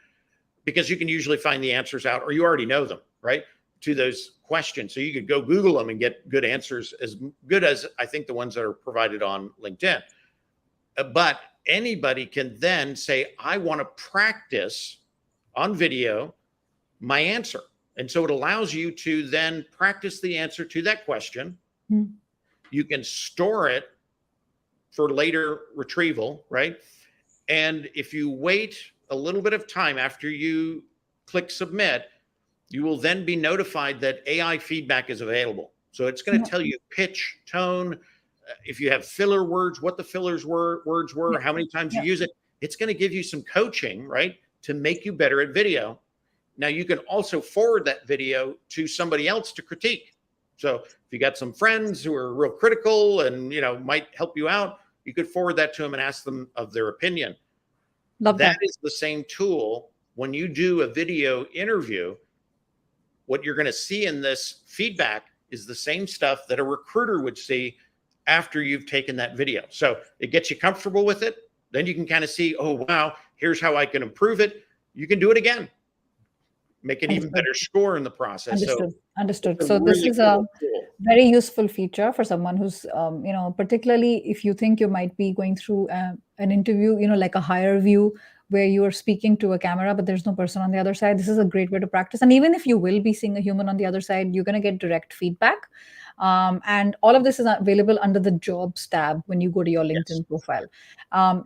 because you can usually find the answers out, or you already know them, right, to those questions. So you could go Google them and get good answers, as good as I think the ones that are provided on LinkedIn. But anybody can then say, I want to practice on video my answer. And so it allows you to then practice the answer to that question. You can store it for later retrieval, right? And if you wait a little bit of time after you click submit, you will then be notified that AI feedback is available. So it's going to tell you pitch, tone, if you have filler words, what the words were, how many times you use it. It's going to give you some coaching, right, to make you better at video. Now you can also forward that video to somebody else to critique. So if you got some friends who are real critical and, might help you out, you could forward that to them and ask them of their opinion. That is the same tool. When you do a video interview, what you're going to see in this feedback is the same stuff that a recruiter would see after you've taken that video. So it gets you comfortable with it. Then you can kind of see, oh, wow, here's how I can improve it. You can do it again. Make an even better score in the process. Understood. So this is a very useful feature for someone who's, particularly if you think you might be going through an interview, like a higher view, where you are speaking to a camera, but there's no person on the other side. This is a great way to practice. And even if you will be seeing a human on the other side, you're going to get direct feedback. And all of this is available under the Jobs tab when you go to your Yes. LinkedIn profile.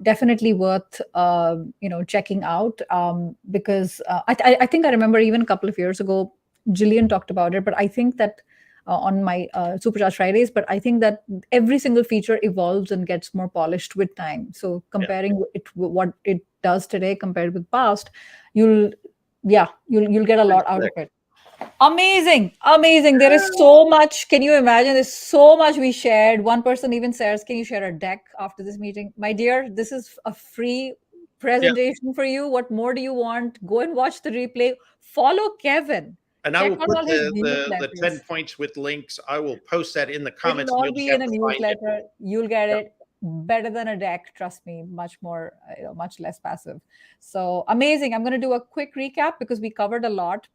Definitely worth checking out, because I think I remember even a couple of years ago, Jillian talked about it, but I think that on my Supercharged Fridays, but I think that every single feature evolves and gets more polished with time. So comparing it what it does today compared with past, you'll get a lot out of it. Amazing. There is so much. Can you imagine? There's so much we shared. One person even says, can you share a deck after this meeting? My dear, this is a free presentation for you. What more do you want? Go and watch the replay. Follow Kevin. And I Check will out put all his the 10 newsletters. points with links. I will post that in the comments. It'll all And you'll be just in have a to find it. newsletter. You'll get Yep. it better than a deck. Trust me, much more, much less passive. So amazing. I'm going to do a quick recap because we covered a lot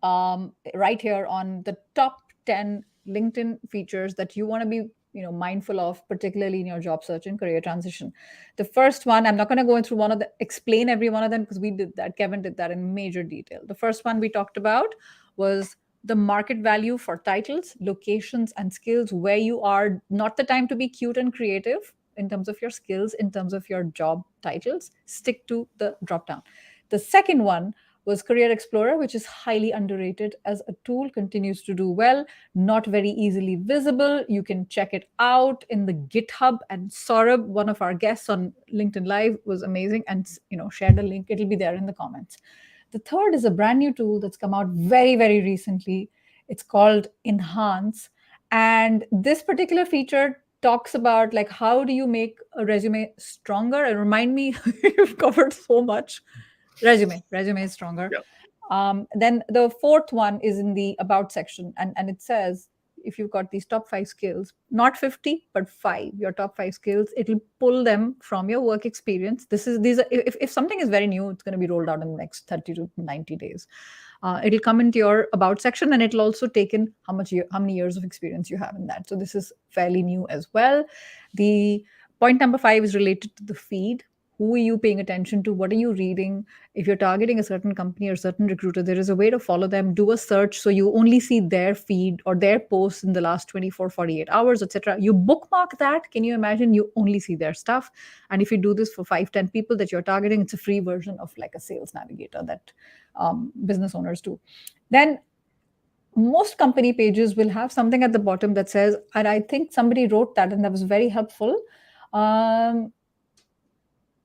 right here on the top 10 LinkedIn features that you want to be mindful of, particularly in your job search and career transition. The first one, I'm not going to go through explain every one of them because we did that. Kevin did that in major detail. The first one we talked about was the market value for titles, locations, and skills. Where you are, not the time to be cute and creative in terms of your skills, in terms of your job titles. Stick to the drop down. The second one was Career Explorer, which is highly underrated as a tool, continues to do well, not very easily visible. You can check it out in the GitHub. And Saurabh, one of our guests on LinkedIn Live, was amazing and shared a link. It'll be there in the comments. The third is a brand new tool that's come out very, very recently. It's called Enhance. And this particular feature talks about like how do you make a resume stronger. And remind me, you've covered so much. Resume is stronger. Yep. Then the fourth one is in the about section, and it says if you've got these top 5 skills, not 50 but 5, your top 5 skills, it'll pull them from your work experience. These are, if something is very new, it's going to be rolled out in the next 30 to 90 days. It'll come into your about section, and it'll also take in how many years of experience you have in that. So this is fairly new as well. The point number 5 is related to the feed. Who are you paying attention to? What are you reading? If you're targeting a certain company or certain recruiter, there is a way to follow them. Do a search so you only see their feed or their posts in the last 24, 48 hours, etc. You bookmark that. Can you imagine? You only see their stuff. And if you do this for 5, 10 people that you're targeting, it's a free version of like a sales navigator that business owners do. Then most company pages will have something at the bottom that says, and I think somebody wrote that and that was very helpful.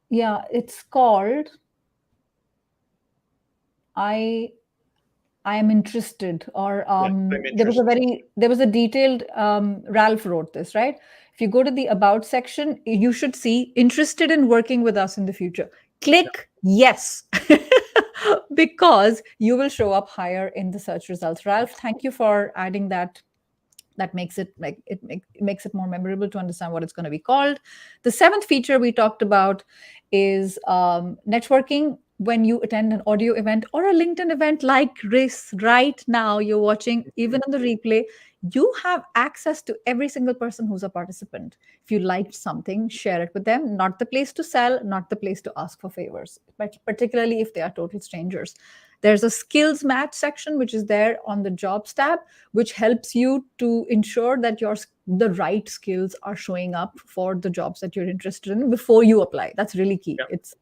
Yeah, it's called I am interested, or there was a detailed Ralph wrote this, right? If you go to the about section, you should see interested in working with us in the future. Click yes, because you will show up higher in the search results. Ralph, thank you for adding that. That makes it makes it more memorable to understand what it's going to be called. The 7th feature we talked about is networking. When you attend an audio event or a LinkedIn event like this right now, you're watching, even on the replay, you have access to every single person who's a participant. If you liked something, share it with them. Not the place to sell, not the place to ask for favors, but particularly if they are total strangers. There's a skills match section, which is there on the jobs tab, which helps you to ensure that the right skills are showing up for the jobs that you're interested in before you apply. That's really key. Yep. It's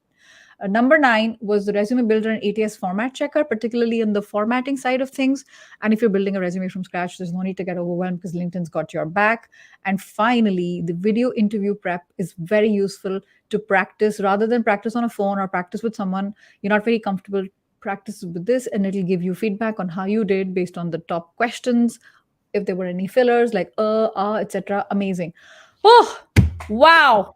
number 9 was the resume builder and ATS format checker, particularly in the formatting side of things. And if you're building a resume from scratch, there's no need to get overwhelmed because LinkedIn's got your back. And finally, the video interview prep is very useful to practice rather than practice on a phone or practice with someone you're not very comfortable. Practice with this, and it'll give you feedback on how you did based on the top questions. If there were any fillers like etc. Amazing. Oh, wow.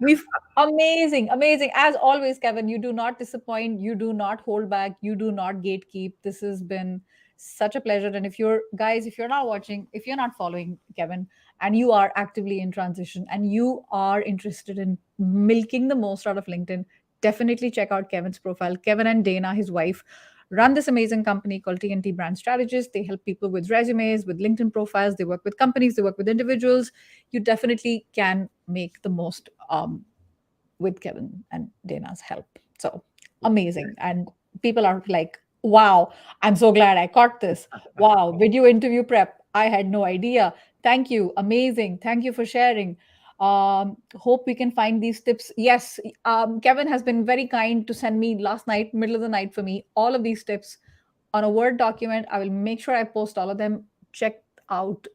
Amazing. As always, Kevin, you do not disappoint. You do not hold back. You do not gatekeep. This has been such a pleasure. And if you're not watching, if you're not following Kevin and you are actively in transition and you are interested in milking the most out of LinkedIn, definitely check out Kevin's profile. Kevin and Dana, his wife, run this amazing company called TNT Brand Strategist. They help people with resumes, with LinkedIn profiles. They work with companies, they work with individuals. You definitely can make the most with Kevin and Dana's help. So amazing. And people are like, wow, I'm so glad I caught this. Wow, video interview prep. I had no idea. Thank you. Amazing. Thank you for sharing. Hope we can find these tips. Yes, Kevin has been very kind to send me last night, middle of the night for me, all of these tips on a Word document. I will make sure I post all of them. Check out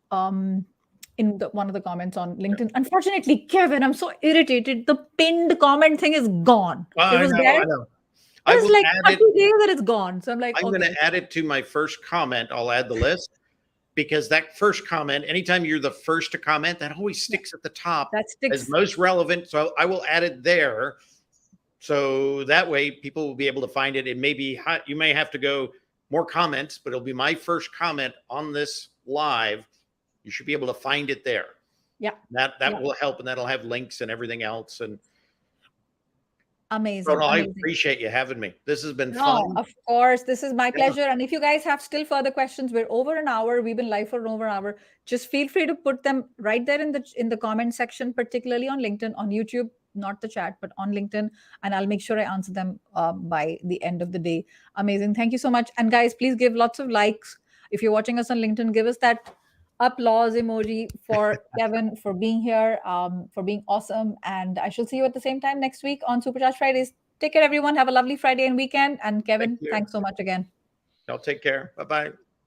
in one of the comments on LinkedIn. Unfortunately, Kevin, I'm so irritated. The pinned comment thing is gone. It I was know, there. I know. It I was will like add it. 30 days that it's gone. So I'm like, I'm going okay. to add it to my first comment. I'll add the list because that first comment, anytime you're the first to comment, that always sticks at the top That as sticks. most relevant. So I will add it there. So that way people will be able to find it. It may be hot. You may have to go more comments, but it'll be my first comment on this live. You should be able to find it there. Yeah. That Yeah. will help, and that'll have links and everything else. And Amazing. Ronald, I Amazing. appreciate you having me. This has been No, fun. of course. This is my Yeah. pleasure. And if you guys have still further questions, we're over an hour. We've been live for over an hour. Just feel free to put them right there in the comment section, particularly on LinkedIn, on YouTube, not the chat, but on LinkedIn. And I'll make sure I answer them by the end of the day. Amazing. Thank you so much. And guys, please give lots of likes. If you're watching us on LinkedIn, give us that applause emoji for Kevin for being here, for being awesome. And I shall see you at the same time next week on Supercharged Fridays. Take care, everyone. Have a lovely Friday and weekend. And Kevin, Thank you. thanks so much again. Y'all take care. Bye-bye.